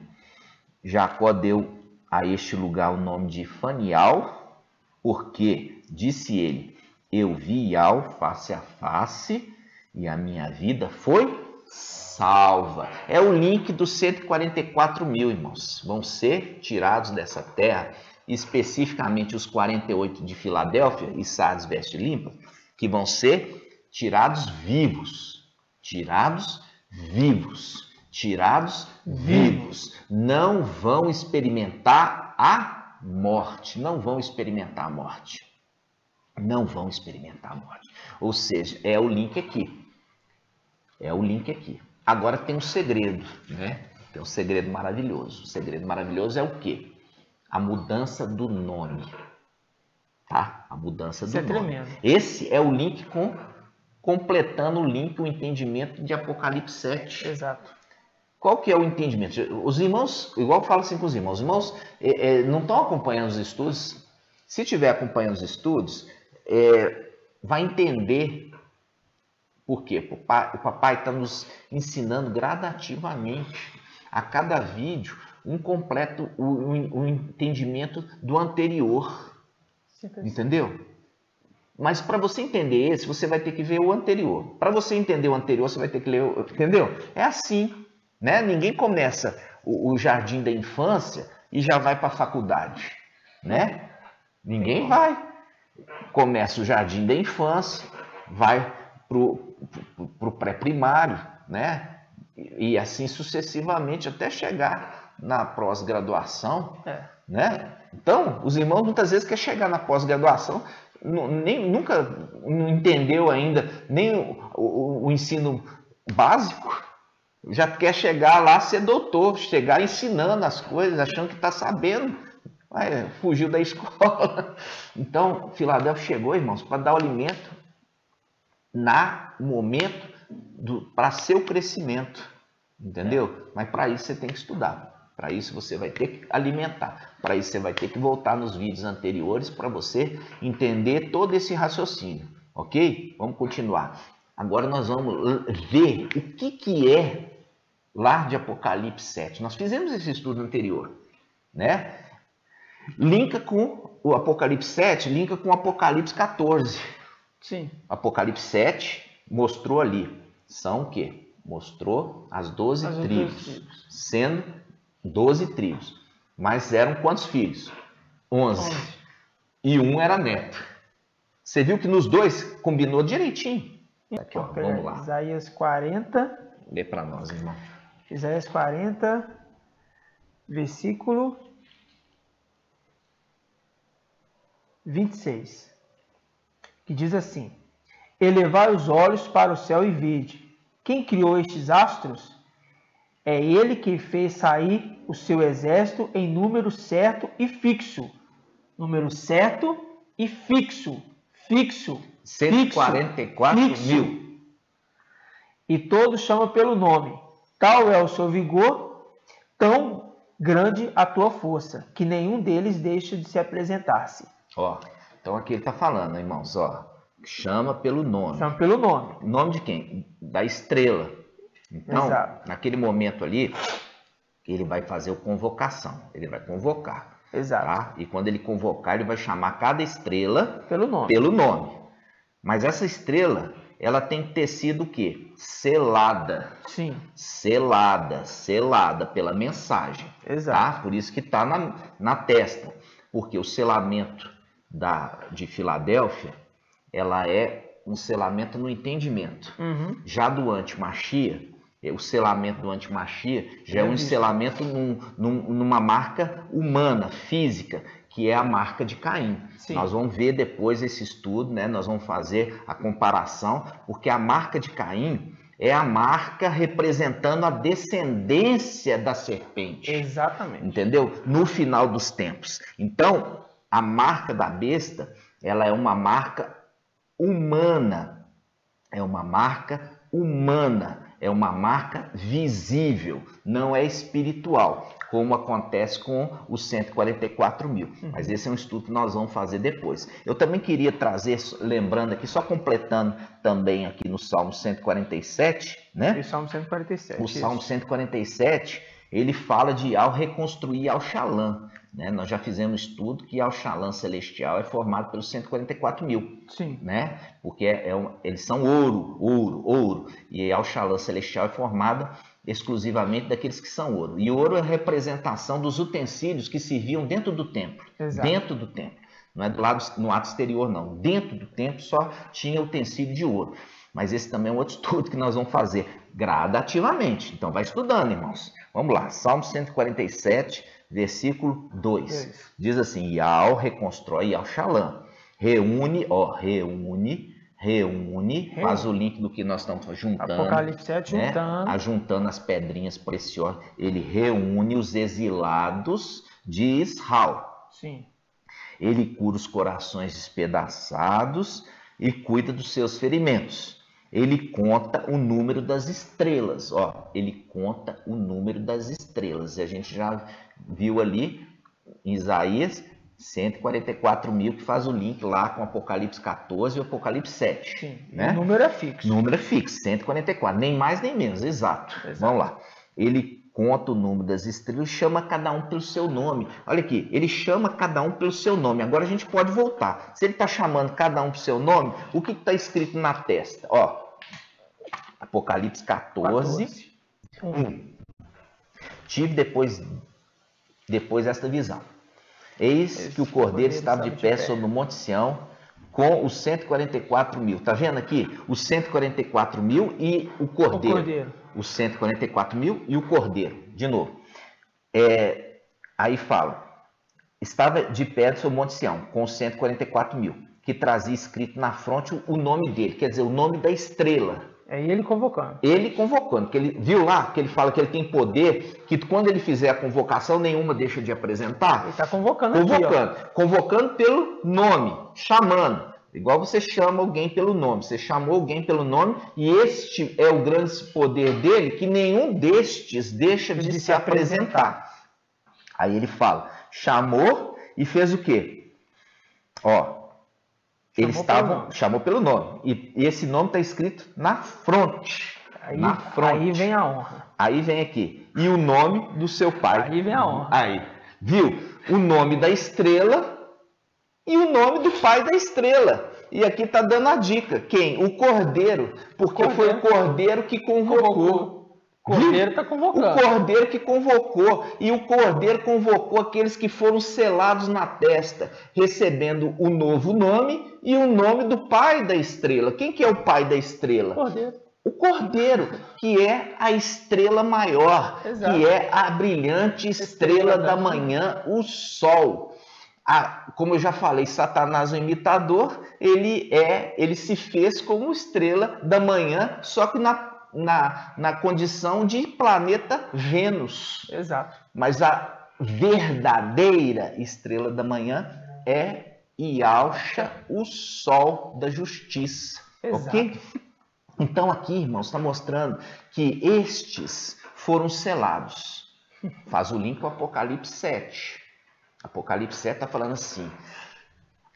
Jacó deu a este lugar o nome de Fanial, porque, disse ele, eu vi Ial face a face e a minha vida foi salva. É o link dos 144 mil, irmãos. Vão ser tirados dessa terra, especificamente os 48 de Filadélfia e Sardes veste limpa, que vão ser tirados vivos. Tirados vivos. Tirados vivos. Não vão experimentar a morte. Não vão experimentar a morte. Não vão experimentar a morte. Ou seja, é o link aqui. É o link aqui. Agora tem um segredo, né? Tem um segredo maravilhoso. O segredo maravilhoso é o quê? A mudança do nome. Tá? A mudança do nome. Isso é tremendo. Esse é o link completando o link, o entendimento de Apocalipse 7. Exato. Qual que é o entendimento? Os irmãos, igual eu falo assim com os irmãos não estão acompanhando os estudos. Se estiver acompanhando os estudos, vai entender por quê? O papai está nos ensinando gradativamente, a cada vídeo, um completo um entendimento do anterior. Entendeu? Mas para você entender esse, você vai ter que ver o anterior. Para você entender o anterior, você vai ter que ler o... Entendeu? É assim, né? Ninguém começa o jardim da infância e já vai para a faculdade, né? Ninguém vai. Começa o jardim da infância, vai para o pré-primário, né? E assim sucessivamente até chegar na pós-graduação, né? Então, os irmãos muitas vezes querem chegar na pós-graduação, nunca não entendeu ainda nem o ensino básico, já quer chegar lá ser doutor, chegar ensinando as coisas, achando que está sabendo, fugiu da escola. Então, Filadélfia chegou, irmãos, para dar o alimento no momento para seu crescimento, entendeu? Mas para isso você tem que estudar. Para isso você vai ter que alimentar. Para isso você vai ter que voltar nos vídeos anteriores para você entender todo esse raciocínio. Ok? Vamos continuar. Agora nós vamos ver o que é lá de Apocalipse 7. Nós fizemos esse estudo anterior, né? Linka com o Apocalipse 7, linka com o Apocalipse 14. Sim. Apocalipse 7 mostrou ali. São o quê? Mostrou as 12 tribos. Sendo 12 tribos. Mas eram quantos filhos? 11. E um era neto. Você viu que nos dois combinou direitinho. Aqui, ó, vamos lá. Isaías 40. Lê para nós, irmão. Isaías 40, versículo 26. Que diz assim: elevai os olhos para o céu e vede. Quem criou estes astros? É ele que fez sair o seu exército em número certo e fixo. Número certo e fixo. Fixo. 144 mil. E todos chamam pelo nome. Tal é o seu vigor, tão grande a tua força, que nenhum deles deixa de se apresentar-se. Ó, então aqui ele está falando, irmãos, ó. Chama pelo nome. Chama pelo nome. Nome de quem? Da estrela. Então, exato, naquele momento ali, ele vai fazer a convocação. Ele vai convocar. Exato. Tá? E quando ele convocar, ele vai chamar cada estrela pelo nome. Pelo nome. Mas essa estrela, ela tem que ter sido o quê? Selada. Sim. Selada pela mensagem. Exato. Tá? Por isso que está na testa. Porque o selamento de Filadélfia, ela é um selamento no entendimento. Uhum. Já do anti-Machia, o selamento do antimachia já é um selamento numa marca humana, física, que é a marca de Caim. Sim. Nós vamos ver depois esse estudo, né? Nós vamos fazer a comparação, porque a marca de Caim é a marca representando a descendência da serpente. Exatamente. Entendeu? No final dos tempos. Então, a marca da besta, ela é uma marca humana. É uma marca humana. É uma marca visível, não é espiritual, como acontece com os 144 mil. Mas esse é um estudo que nós vamos fazer depois. Eu também queria trazer, lembrando aqui, só completando também aqui no Salmo 147, né? O Salmo 147. O Salmo 147, ele fala de Yahweh reconstruir Al-Shalom. Né? Nós já fizemos um estudo que Al-Shalom celestial é formado pelos 144 mil. Sim. Né? Porque eles são ouro. E Al-Shalom celestial é formada exclusivamente daqueles que são ouro. E ouro é a representação dos utensílios que serviam dentro do templo. Exato. Dentro do templo. Não é do lado, no ato exterior, não. Dentro do templo só tinha utensílio de ouro. Mas esse também é um outro estudo que nós vamos fazer gradativamente. Então vai estudando, irmãos. Vamos lá. Salmo 147, versículo 2. Diz assim: Yahweh reconstrói Al-Shalom. Reúne, faz o link do que nós estamos juntando. Apocalipse 7, né? Ajuntando as pedrinhas preciosas. Ele reúne os exilados de Israel. Sim. Ele cura os corações despedaçados e cuida dos seus ferimentos. Ele conta o número das estrelas. Ó, ele conta o número das estrelas. E a gente já viu ali em Isaías 144 mil, que faz o link lá com Apocalipse 14 e Apocalipse 7. Sim, né? O número é fixo. Número é fixo, 144. Nem mais nem menos, exato. Vamos lá. Ele conta o número das estrelas e chama cada um pelo seu nome. Olha aqui, ele chama cada um pelo seu nome. Agora a gente pode voltar. Se ele está chamando cada um pelo seu nome, o que está escrito na testa? Ó, Apocalipse 14. 1. Tive depois esta visão. Eis que o Cordeiro estava de pé sobre o Monte Sião com os 144 mil. Tá vendo aqui? Os 144 mil e o Cordeiro. Os 144 mil e o Cordeiro. De novo. Aí fala. Estava de pé sobre o Monte Sião com os 144 mil. Que trazia escrito na fronte o nome dele. Quer dizer, o nome da estrela. É ele convocando. Ele convocando, porque ele viu lá que ele fala que ele tem poder, que quando ele fizer a convocação, nenhuma deixa de apresentar. Ele está convocando aqui, convocando pelo nome, chamando. Igual você chama alguém pelo nome. Você chamou alguém pelo nome e este é o grande poder dele, que nenhum destes deixa de se apresentar. Aí ele fala, chamou e fez o quê? Ó. Chamou pelo nome. E esse nome está escrito na fronte. Aí vem a honra. Aí vem aqui. E o nome do seu pai. Aí vem a honra. Aí. Viu? O nome da estrela e o nome do pai da estrela. E aqui está dando a dica. Quem? O Cordeiro. Porque foi o Cordeiro que convocou. O Cordeiro está convocando. O Cordeiro que convocou. E o Cordeiro convocou aqueles que foram selados na testa, recebendo o novo nome e o nome do pai da estrela. Quem que é o pai da estrela? Cordeiro. O Cordeiro, que é a estrela maior, Exato. Que é a brilhante estrela da manhã, o sol. Como eu já falei, Satanás, o imitador, ele se fez como estrela da manhã, só que na condição de planeta Vênus. Exato. Mas a verdadeira estrela da manhã é Yahshua, o sol da justiça. Exato. Ok? Então aqui, irmãos, está mostrando que estes foram selados. Faz o link com o Apocalipse 7. Apocalipse 7 está falando assim,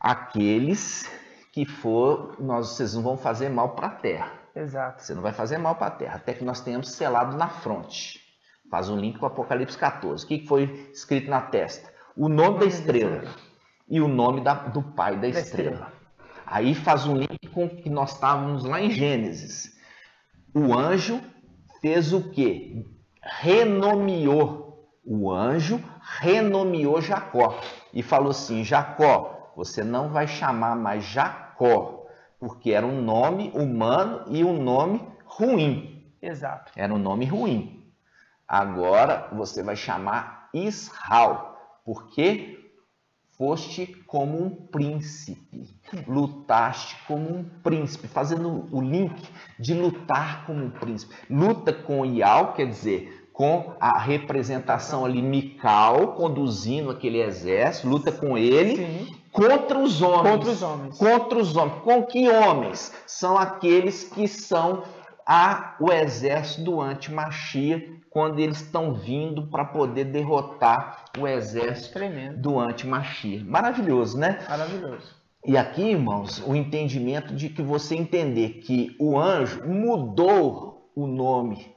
aqueles que vocês não vão fazer mal para a terra. Exato. Você não vai fazer mal para a terra, até que nós tenhamos selado na fronte. Faz um link com o Apocalipse 14. O que foi escrito na testa? O nome da estrela e o nome do pai da estrela. Aí faz um link com o que nós estávamos lá em Gênesis. O anjo fez o quê? Renomeou. O anjo renomeou Jacó. E falou assim, Jacó, você não vai chamar mais Jacó, porque era um nome humano e um nome ruim. Exato. Era um nome ruim. Agora você vai chamar Israel, porque foste como um príncipe, lutaste como um príncipe, fazendo o link de lutar como um príncipe. Luta com Ial, quer dizer, com a representação ali, Mical, conduzindo aquele exército, luta com ele. Sim. Contra os homens. Contra os homens. Contra os homens. Com que homens? São aqueles que são o exército do anti-Machia, quando eles estão vindo para poder derrotar o exército do anti-Machia. Maravilhoso, né? Maravilhoso. E aqui, irmãos, o entendimento de que você entender que o anjo mudou o nome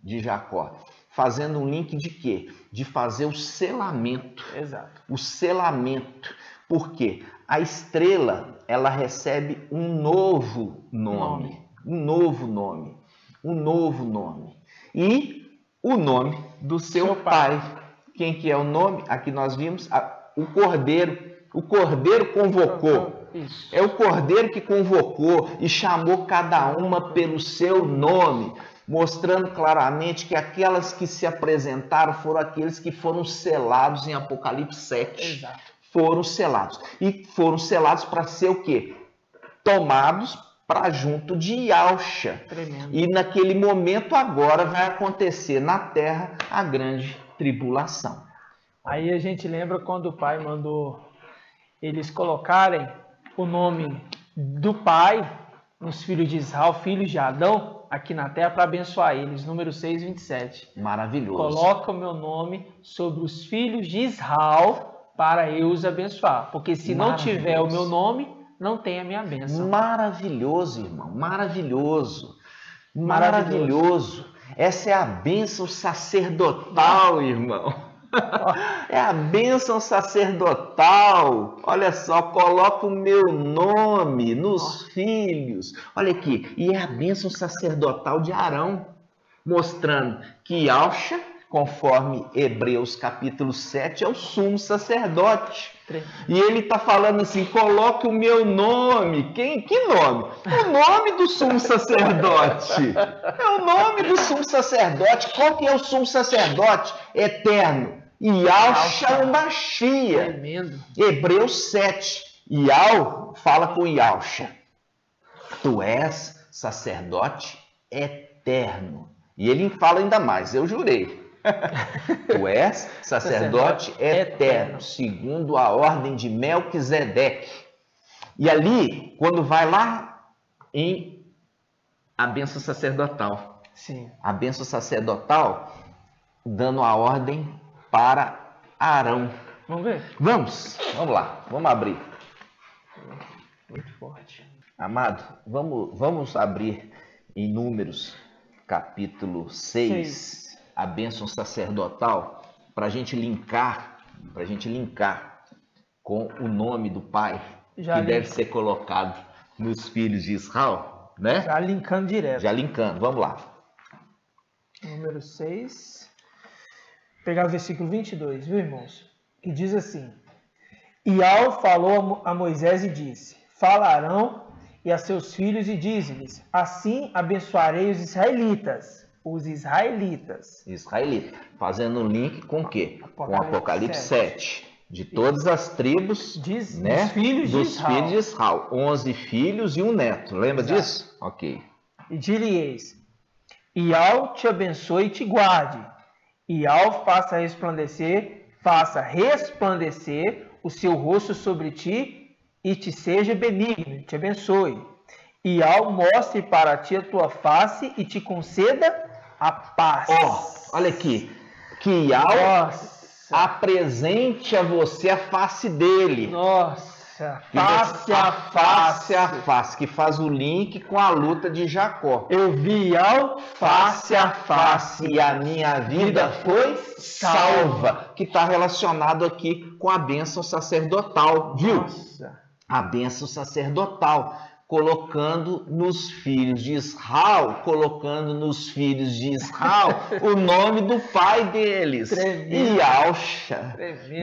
de Jacó, fazendo um link de quê? De fazer o selamento. Exato. O selamento. Por quê? A estrela, ela recebe um novo nome. Um novo nome. Um novo nome. E o nome do seu pai. Quem que é o nome? Aqui nós vimos o Cordeiro. O Cordeiro convocou. Isso. É o Cordeiro que convocou e chamou cada uma pelo seu nome, mostrando claramente que aquelas que se apresentaram foram aqueles que foram selados em Apocalipse 7. Exato. Foram selados. E foram selados para ser o quê? Tomados para junto de Yalcha. Tremendo. E naquele momento agora vai acontecer na terra a grande tribulação. Aí a gente lembra quando o pai mandou eles colocarem o nome do pai nos filhos de Israel, filhos de Adão, aqui na terra para abençoar eles. Número 6:27. Maravilhoso. Coloca o meu nome sobre os filhos de Israel para eu os abençoar. Porque se não tiver o meu nome, não tem a minha bênção. Maravilhoso, irmão. Maravilhoso. Maravilhoso. Essa é a bênção sacerdotal, irmão. É a bênção sacerdotal. Olha só, coloca o meu nome nos filhos. Olha aqui. E é a bênção sacerdotal de Arão, mostrando que Yalcha, conforme Hebreus capítulo 7, é o sumo sacerdote. E ele está falando assim, coloque o meu nome. Que nome? O nome do sumo sacerdote. É o nome do sumo sacerdote. Qual que é o sumo sacerdote? Eterno. Yalcha o Machia. Tremendo. Hebreus 7. Yal fala com Yalcha. Tu és sacerdote eterno. E ele fala ainda mais, eu jurei. Tu és sacerdote eterno, segundo a ordem de Melquisedeque. E ali, quando vai lá em a bênção sacerdotal. Sim. A bênção sacerdotal dando a ordem para Arão. Vamos ver? Vamos lá, vamos abrir. Muito forte. Amado, vamos abrir em Números, capítulo 6. A bênção sacerdotal, para a gente linkar com o nome do pai, deve ser colocado nos filhos de Israel, né? Já linkando direto. Já linkando, vamos lá. Número 6. Pegar o versículo 22, viu, irmãos? Que diz assim: Ial falou a Moisés e disse: Fala a Arão e a seus filhos e dize-lhes: Assim abençoarei os israelitas. Os israelitas. Fazendo um link com o quê? Com Apocalipse 7. De todas as tribos, né? Dos filhos de Israel. 11 filhos e um neto. Lembra disso? Ok. E dir-lhe-eis: Ial te abençoe e te guarde. Ial faça resplandecer o seu rosto sobre ti e te seja benigno, te abençoe. Ial mostre para ti a tua face e te conceda a paz. Olha aqui. Que Ial apresente a você a face dele. Nossa, face a face, que faz o link com a luta de Jacó. Eu vi Ial face a face e a minha vida foi salva. Que está relacionado aqui com a bênção sacerdotal, viu? Nossa. A bênção sacerdotal. Colocando nos filhos de Israel o nome do pai deles. Yalcha.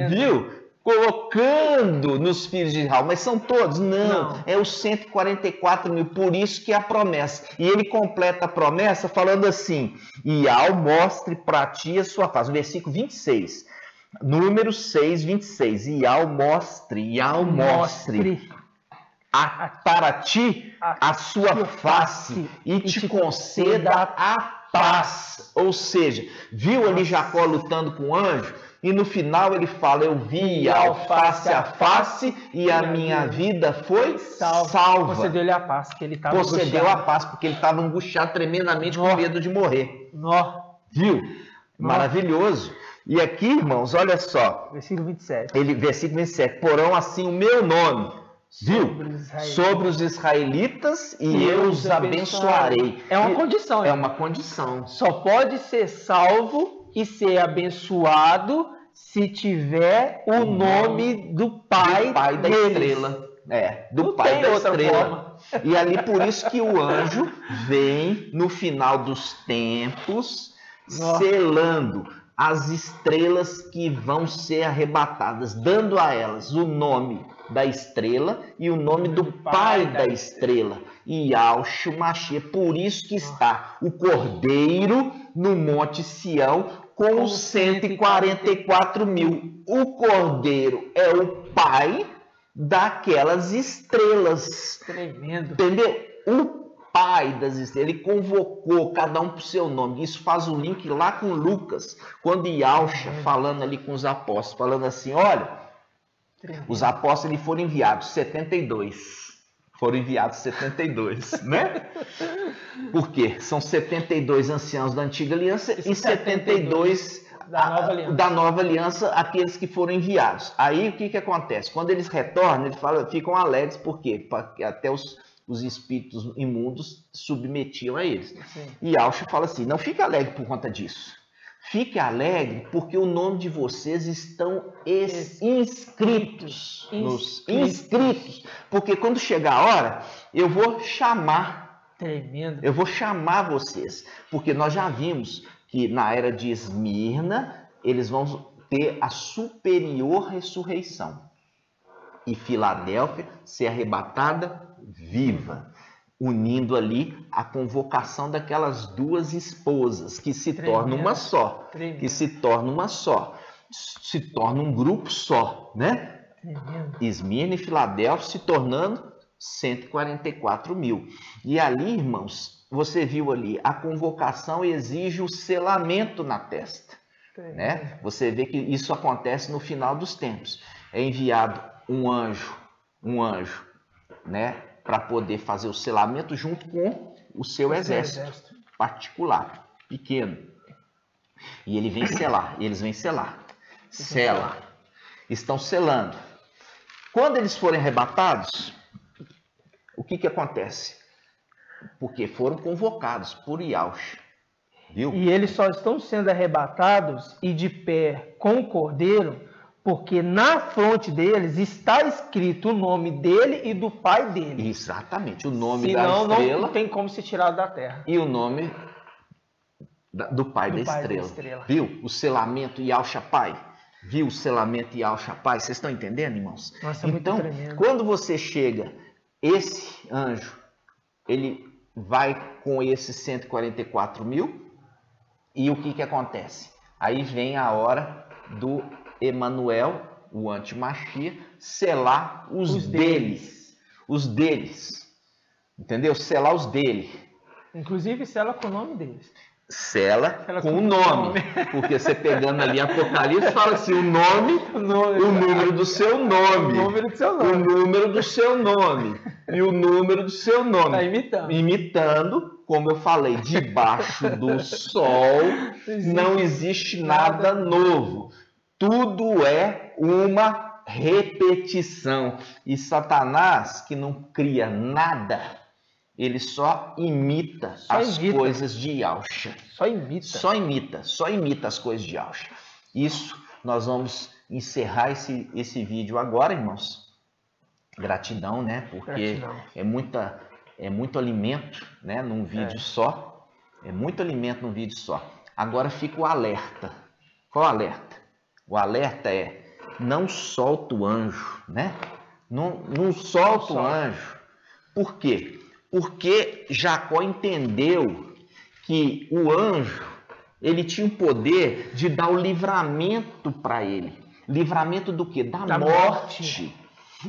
Viu? colocando nos filhos de Israel. Mas são todos? Não. É os 144 mil. Por isso que é a promessa. E ele completa a promessa falando assim: e ao mostre para ti a sua face. Versículo 26. Número 6, 26. E ao mostre para ti a sua face e te conceda a paz. Ou seja, viu ali Jacó lutando com o anjo? E no final ele fala: eu vi ao face a face e a minha vida foi salva. Concedeu-lhe a paz, porque ele estava angustiado. Concedeu a paz, porque ele estava angustiado tremendamente com medo de morrer. Viu? Maravilhoso. E aqui, irmãos, olha só. Versículo 27. Versículo 27. Porão assim o meu nome, viu? Sobre os israelitas e eu os abençoarei. É uma condição. É uma condição. Só pode ser salvo e ser abençoado se tiver o nome do Pai da estrela. Do Pai da estrela. E ali por isso que o anjo vem no final dos tempos selando as estrelas que vão ser arrebatadas, dando a elas o nome da estrela e o nome do pai da estrela, Yahshua Mashiach. Por isso que está o Cordeiro no Monte Sião com os 144 mil. O Cordeiro é o pai daquelas estrelas. Tremendo. Entendeu? O pai das estrelas, ele convocou cada um por seu nome. Isso faz o link lá com Lucas, quando Yahshua falando ali com os apóstolos, falando assim: olha, os apóstolos foram enviados 72. Foram enviados 72, né? Por quê? São 72 anciãos da antiga aliança e 72 da nova aliança, aqueles que foram enviados. Aí o que acontece? Quando eles retornam, eles ficam alegres, por quê? Porque até os espíritos imundos submetiam a eles. Sim. E Yahshua fala assim: não fique alegre por conta disso. Fique alegre porque o nome de vocês estão inscritos. Porque quando chegar a hora, eu vou chamar. Tremendo. Eu vou chamar vocês. Porque nós já vimos que na era de Esmirna, eles vão ter a superior ressurreição. E Filadélfia ser arrebatada viva, unindo ali a convocação daquelas duas esposas que se tornam uma só, se torna um grupo só, né? Esmirna e Filadélfia se tornando 144 mil. E ali, irmãos, você viu ali, a convocação exige o selamento na testa, né? Você vê que isso acontece no final dos tempos. É enviado um anjo, né, para poder fazer o selamento junto com o seu exército particular, pequeno. E ele vem selar, eles vêm selar. Sela. Estão selando. Quando eles forem arrebatados, o que acontece? Porque foram convocados por Yahshua. Viu? E eles só estão sendo arrebatados e de pé com o Cordeiro porque na fronte deles está escrito o nome dele e do pai dele. Exatamente, o nome da estrela. Não tem como se tirar da terra. E o nome do pai da estrela. Viu? O selamento Yahshua Pai. Viu o selamento Yahshua Pai? Vocês estão entendendo, irmãos? Nossa, então, quando você chega, esse anjo, ele vai com esses 144 mil. E o que acontece? Aí vem a hora do Emanuel, o anti-Mashiach, selar os deles. Os deles. Entendeu? Selar os dele. Inclusive, sela com o nome deles. Sela com o nome. Porque você pegando ali Apocalipse, fala assim: o número do seu nome. O número do seu nome. O número do seu nome. E o número do seu nome. Está imitando. Imitando, como eu falei, debaixo do sol não existe nada novo. Tudo é uma repetição. E Satanás, que não cria nada, ele só imita coisas de Yahshua. Só imita as coisas de Yahshua. Isso, nós vamos encerrar esse vídeo agora, irmãos. Gratidão, né? Porque é muito alimento, né, num vídeo só. É muito alimento num vídeo só. Agora fica o alerta. Qual o alerta? O alerta é: não solta o anjo, né? Não solta o anjo. Por quê? Porque Jacó entendeu que o anjo, ele tinha o poder de dar o livramento para ele. Livramento do quê? Da morte.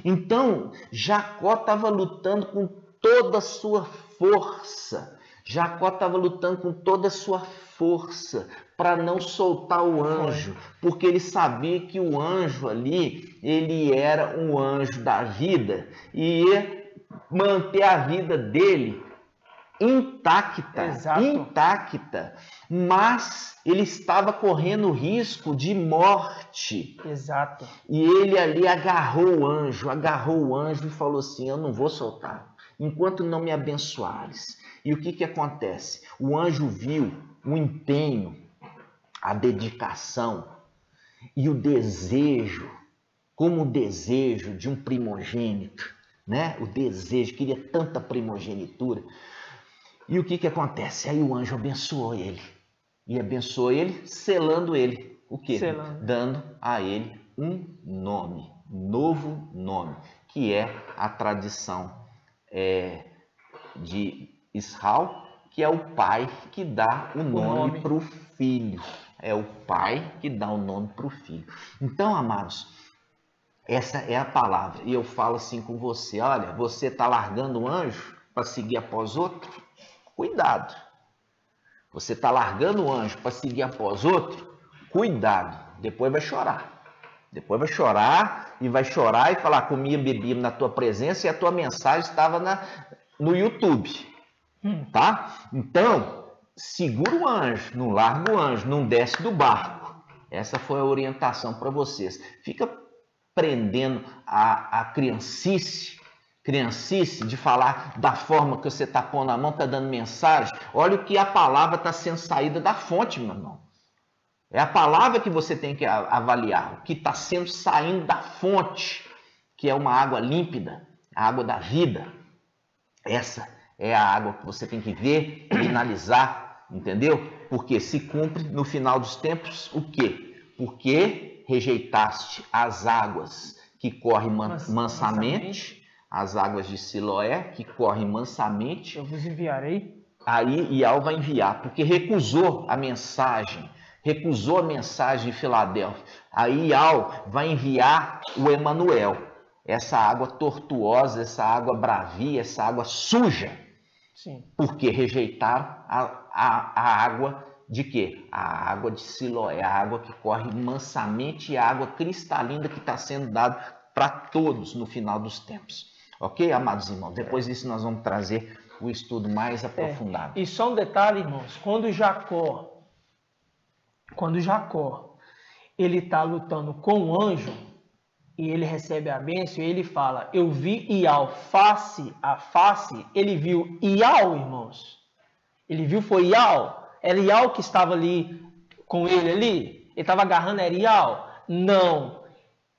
Então, Jacó estava lutando com toda a sua força. Jacó estava lutando com toda a sua força para não soltar o anjo, porque ele sabia que o anjo ali, ele era um anjo da vida e ia manter a vida dele intacta, intacta, mas ele estava correndo risco de morte. Exato. E ele ali agarrou o anjo e falou assim: eu não vou soltar, enquanto não me abençoares. E o que acontece? O anjo viu o empenho, a dedicação e o desejo, como o desejo de um primogênito, né? O desejo, queria tanta primogenitura. E o que acontece? Aí o anjo abençoou ele. E abençoou ele, selando ele. O quê? Dando a ele um nome, um novo nome, que é a tradição de Israel, que é o pai que dá o nome para o filho. É o pai que dá o nome para o filho. Então, amados, essa é a palavra. E eu falo assim com você: olha, você está largando um anjo para seguir após outro? Cuidado. Você está largando o anjo para seguir após outro? Cuidado. Depois vai chorar. Depois vai chorar e falar: comia, bebia na tua presença e a tua mensagem estava no YouTube. Tá? Então, segura o anjo, não larga o anjo, não desce do barco. Essa foi a orientação para vocês. Fica prendendo a criancice de falar da forma que você está pondo a mão, está dando mensagem. Olha o que a palavra está sendo saída da fonte, meu irmão. É a palavra que você tem que avaliar, o que está sendo saindo da fonte, que é uma água límpida, a água da vida. Essa é a água que você tem que ver e analisar, entendeu? Porque se cumpre no final dos tempos o quê? Porque rejeitaste as águas que correm mansamente, as águas de Siloé, que correm mansamente. Eu vos enviarei. Aí Ial vai enviar, porque recusou a mensagem de Filadélfia. Aí Ial vai enviar o Emanuel, essa água tortuosa, essa água bravia, essa água suja. Sim. Porque rejeitaram a água de quê? A água de Siloé, a água que corre mansamente e a água cristalina que está sendo dada para todos no final dos tempos. Ok, amados irmãos? Depois disso nós vamos trazer o estudo mais aprofundado. E só um detalhe, irmãos, quando Jacó ele está lutando com o anjo e ele recebe a bênção, e ele fala: eu vi Ial face a face. Ele viu Ial, irmãos. Ele viu, foi Ial. Era Ial que estava ali com ele ali. Ele estava agarrando, era Ial? Não.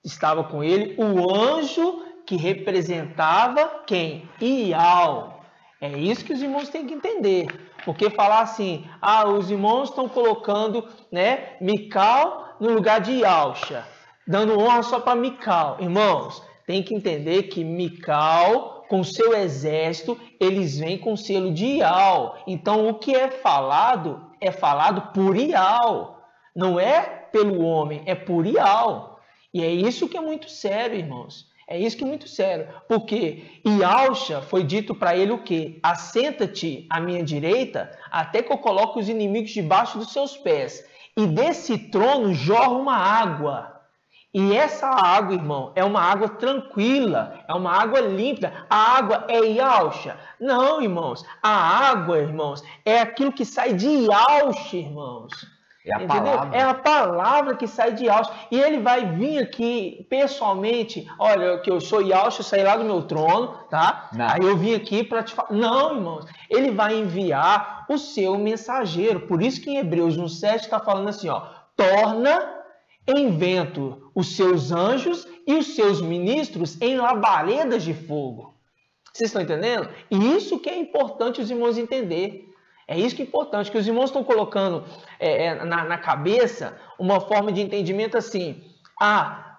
Estava com ele o anjo que representava quem? Ial. É isso que os irmãos têm que entender. Porque falar assim: os irmãos estão colocando, né, Mical no lugar de Ialcha, dando honra só para Mical. Irmãos, tem que entender que Mical, com seu exército, eles vêm com selo de Ial. Então, o que é falado por Ial. Não é pelo homem, é por Ial. E é isso que é muito sério, irmãos. É isso que é muito sério. Porque Ialcha foi dito para ele o quê? Assenta-te à minha direita, até que eu coloque os inimigos debaixo dos seus pés. E desse trono jorra uma água. E essa água, irmão, é uma água tranquila, é uma água límpida. A água é Ialcha? Não, irmãos. A água, irmãos, é aquilo que sai de Ialcha, irmãos. É a palavra. É a palavra que sai de Ialcha. E ele vai vir aqui pessoalmente. Olha, que eu sou Ialcha, eu saí lá do meu trono, tá? Não. Aí eu vim aqui para te falar. Não, irmãos. Ele vai enviar o seu mensageiro. Por isso que em Hebreus 1,7 está falando assim, ó: torna em vento os seus anjos e os seus ministros em labaredas de fogo. Vocês estão entendendo? E isso que é importante os irmãos entender. É isso que é importante, que os irmãos estão colocando na cabeça uma forma de entendimento assim: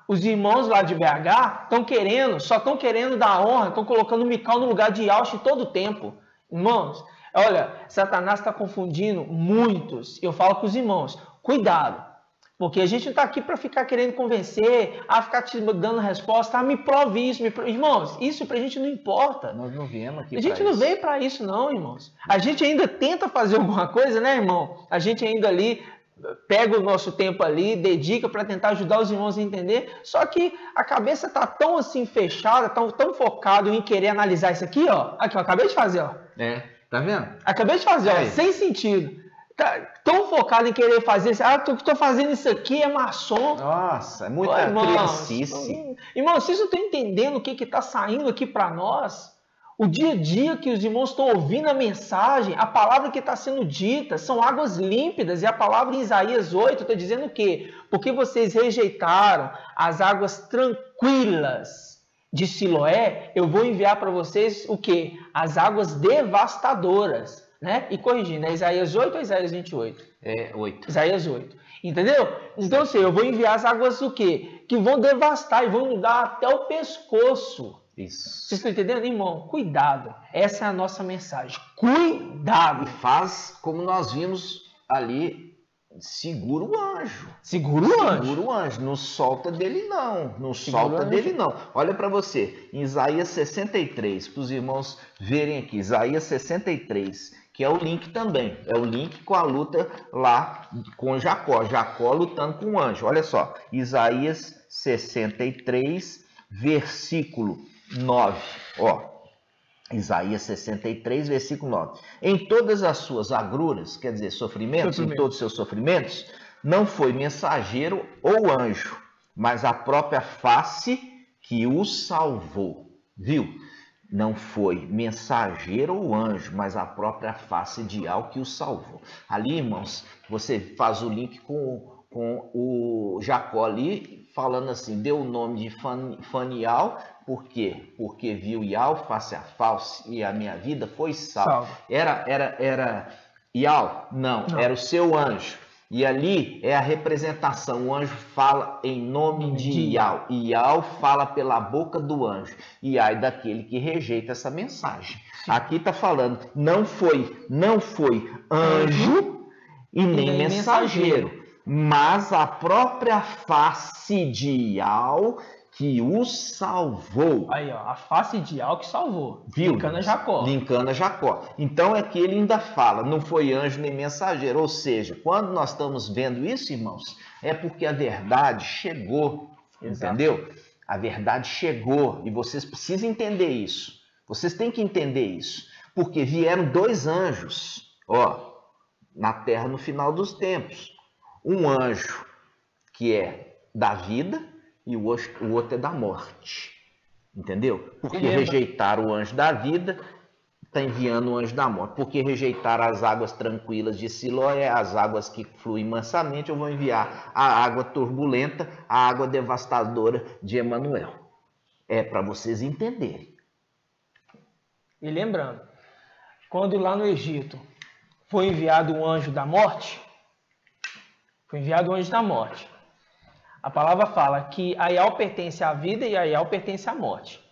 Os irmãos lá de BH só estão querendo dar honra, estão colocando Mical no lugar de Yahshua todo o tempo. Irmãos, olha, Satanás está confundindo muitos. Eu falo com os irmãos, cuidado. Porque a gente não está aqui para ficar querendo convencer, a ficar te dando resposta, me prove isso, Irmãos, isso para a gente não importa. Nós não viemos aqui. A gente não veio para isso não, irmãos. A gente ainda tenta fazer alguma coisa, né, irmão? A gente ainda ali pega o nosso tempo ali, dedica para tentar ajudar os irmãos a entender. Só que a cabeça está tão assim fechada, tão focado em querer analisar isso aqui, ó. Aqui, eu acabei de fazer, ó. Tá vendo? Acabei de fazer, ó, sem sentido. Tá tão focado em querer fazer isso. Tô fazendo isso aqui, é maçom. Nossa, é muita criancice. Irmãos, vocês não estão entendendo o que está saindo aqui para nós? O dia a dia que os irmãos estão ouvindo a mensagem, a palavra que está sendo dita, são águas límpidas. E a palavra em Isaías 8 está dizendo o quê? Porque vocês rejeitaram as águas tranquilas de Siloé, eu vou enviar para vocês o quê? As águas devastadoras. Né? E corrigindo, é Isaías 8 ou Isaías 28? 8. Isaías 8. Entendeu? Então, assim, eu vou enviar as águas o quê? Que vão devastar e vão inundar até o pescoço. Isso. Vocês estão entendendo, irmão? Cuidado. Essa é a nossa mensagem. Cuidado. E faz como nós vimos ali, segura o anjo. Segura o anjo. Segura o anjo. Não solta dele não. Não solta dele não. Olha para você. Em Isaías 63, para os irmãos verem aqui. Isaías 63. Que é o link também, é o link com a luta lá com Jacó, Jacó lutando com o anjo. Olha só, Isaías 63, versículo 9, ó, Isaías 63, versículo 9. Em todas as suas agruras, quer dizer, sofrimentos, em todos os seus sofrimentos, não foi mensageiro ou anjo, mas a própria face que o salvou, viu? Não foi mensageiro ou anjo, mas a própria face de Yahweh que o salvou. Ali, irmãos, você faz o link com o Jacó ali, falando assim, deu o nome de Fanial, por quê? Porque viu Yahweh face a face e a minha vida foi salva. Era Yahweh? Não, era o seu anjo. E ali é a representação, o anjo fala em nome de Yahweh, e Yahweh fala pela boca do anjo, e ai daquele que rejeita essa mensagem. Sim. Aqui está falando, não foi anjo e nem mensageiro, mas a própria face de Yahweh que o salvou. Aí, ó, a face de Yahweh que salvou. Viu? Linkando a Jacó. Linkando a Jacó. Então é que ele ainda fala, não foi anjo nem mensageiro. Ou seja, quando nós estamos vendo isso, irmãos, é porque a verdade chegou. Exato. Entendeu? A verdade chegou e vocês precisam entender isso. Vocês têm que entender isso. Porque vieram dois anjos, ó, na terra no final dos tempos. Um anjo que é da vida e o outro é da morte, entendeu? Porque rejeitaram o anjo da vida, está enviando o anjo da morte. Porque rejeitaram as águas tranquilas de Siloé, as águas que fluem mansamente, eu vou enviar a água turbulenta, a água devastadora de Emanuel. É para vocês entenderem. E lembrando, quando lá no Egito foi enviado o anjo da morte, a palavra fala que Aial pertence à vida e Aial pertence à morte.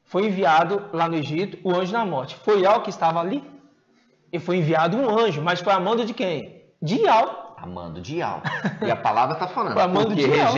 Foi enviado lá no Egito o anjo da morte. Foi Aial que estava ali? E foi enviado um anjo, mas foi a mando de quem? De Aial. A mando de Aial. E a palavra está falando. Foi a mando de Aial.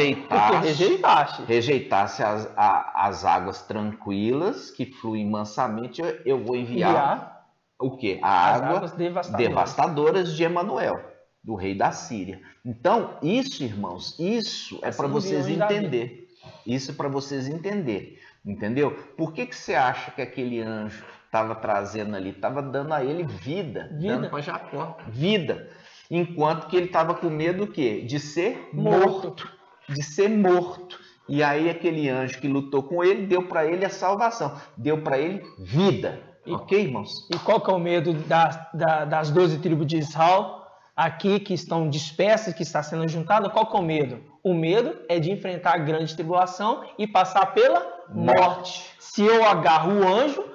Rejeitasse as águas tranquilas que fluem mansamente, eu vou enviar o quê? As águas devastadoras de Emanuel, do rei da Síria. Então, isso, irmãos, isso é para vocês entenderem. Isso é para vocês entenderem. Entendeu? Por que você acha que aquele anjo estava trazendo ali? Estava dando a ele vida. Dando para Jacó. Vida. Enquanto que ele estava com medo do quê? De ser morto. De ser morto. E aí aquele anjo que lutou com ele, deu para ele a salvação. Deu para ele vida. Ok, irmãos? E qual que é o medo das 12 tribos de Israel? Aqui que estão dispersas, que está sendo juntada, qual que é o medo? O medo é de enfrentar a grande tribulação e passar pela morte. Se eu agarro o anjo,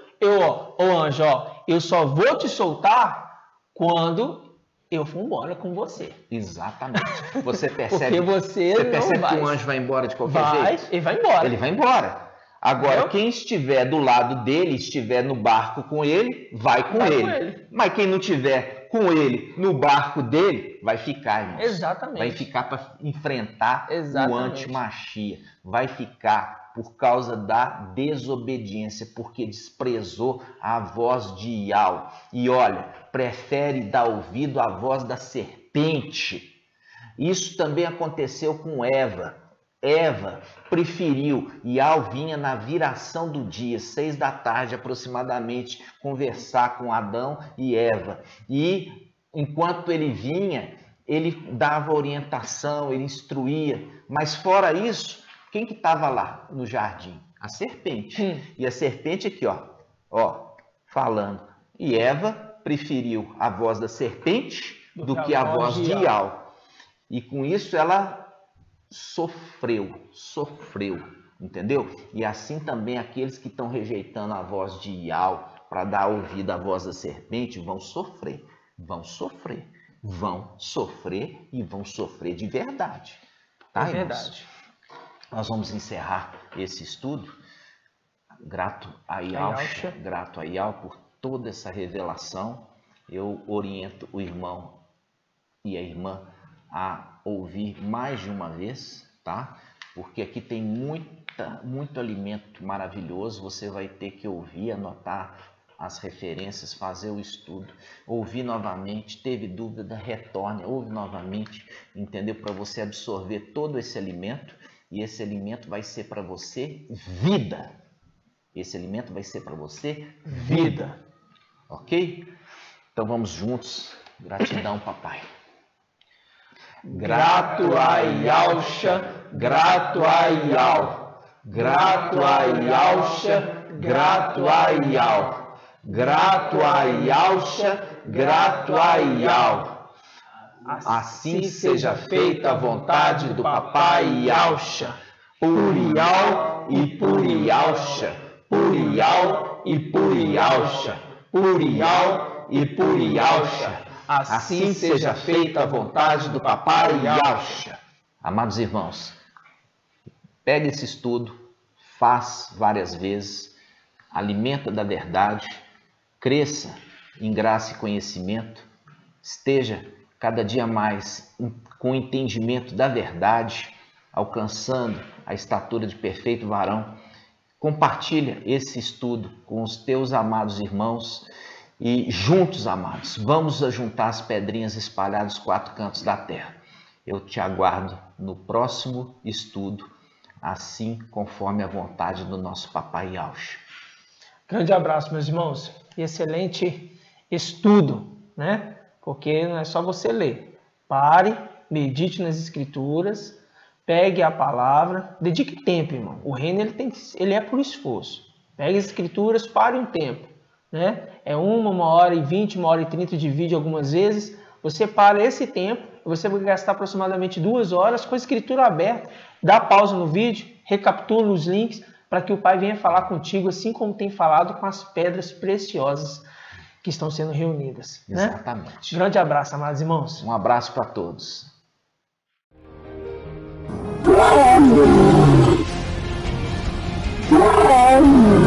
eu só vou te soltar quando eu vou embora com você. Exatamente. Você percebe, Porque você percebe não vai. que o anjo vai embora de qualquer jeito? Ele vai embora. Ele vai embora. Agora, quem estiver do lado dele, estiver no barco com ele, vai com ele. Mas quem não estiver com ele no barco dele, vai ficar, irmãos. Exatamente. Vai ficar para enfrentar Exatamente. o anti-Machia. Vai ficar por causa da desobediência, porque desprezou a voz de Ial. E olha, prefere dar ouvido à voz da serpente. Isso também aconteceu com Eva. Eva preferiu, Ial vinha na viração do dia, 6 da tarde aproximadamente, conversar com Adão e Eva. E enquanto ele vinha, ele dava orientação, ele instruía. Mas fora isso, quem que estava lá no jardim? A serpente. E a serpente aqui, ó, falando. E Eva preferiu a voz da serpente do que a voz de Ial. E com isso ela sofreu, entendeu? E assim também aqueles que estão rejeitando a voz de Ial para dar ouvido à voz da serpente vão sofrer e vão sofrer de verdade. Tá, é verdade. Nós vamos encerrar esse estudo. Grato a Ial por toda essa revelação. Eu oriento o irmão e a irmã a ouvir mais de uma vez, tá? Porque aqui tem muito alimento maravilhoso. Você vai ter que ouvir, anotar as referências, fazer o estudo, ouvir novamente, teve dúvida, retorne, ouve novamente, entendeu? Para você absorver todo esse alimento, e esse alimento vai ser para você vida. Esse alimento vai ser para você vida. Ok? Então vamos juntos. Gratidão, papai. Grato a Yahshua, grato a Ial. Grato a Yahshua, grato a Ial. Grato a Yahshua, grato a Ial. Assim seja feita a vontade do papai Yahshua, por Ial e por Yahshua, por Ial e por Yahshua, por Ial e por Yahshua. Assim seja feita a vontade do papai Yahshua. Amados irmãos, pega esse estudo, faz várias vezes, alimenta da verdade, cresça em graça e conhecimento, esteja cada dia mais com o entendimento da verdade, alcançando a estatura de perfeito varão. Compartilha esse estudo com os teus amados irmãos e juntos, amados, vamos juntar as pedrinhas espalhadas nos 4 cantos da terra. Eu te aguardo no próximo estudo, assim conforme a vontade do nosso papai Yahshua. Grande abraço, meus irmãos. Excelente estudo, né? Porque não é só você ler. Pare, medite nas escrituras, pegue a palavra, dedique tempo, irmão. O reino ele é por esforço. Pegue as escrituras, pare um tempo, né? É 1 hora e 20, 1 hora e 30 de vídeo algumas vezes. Você para esse tempo, você vai gastar aproximadamente 2 horas com a escritura aberta. Dá pausa no vídeo, recapitula os links para que o Pai venha falar contigo, assim como tem falado com as pedras preciosas que estão sendo reunidas. Exatamente. Né? Grande abraço, amados irmãos. Um abraço para todos. Oh,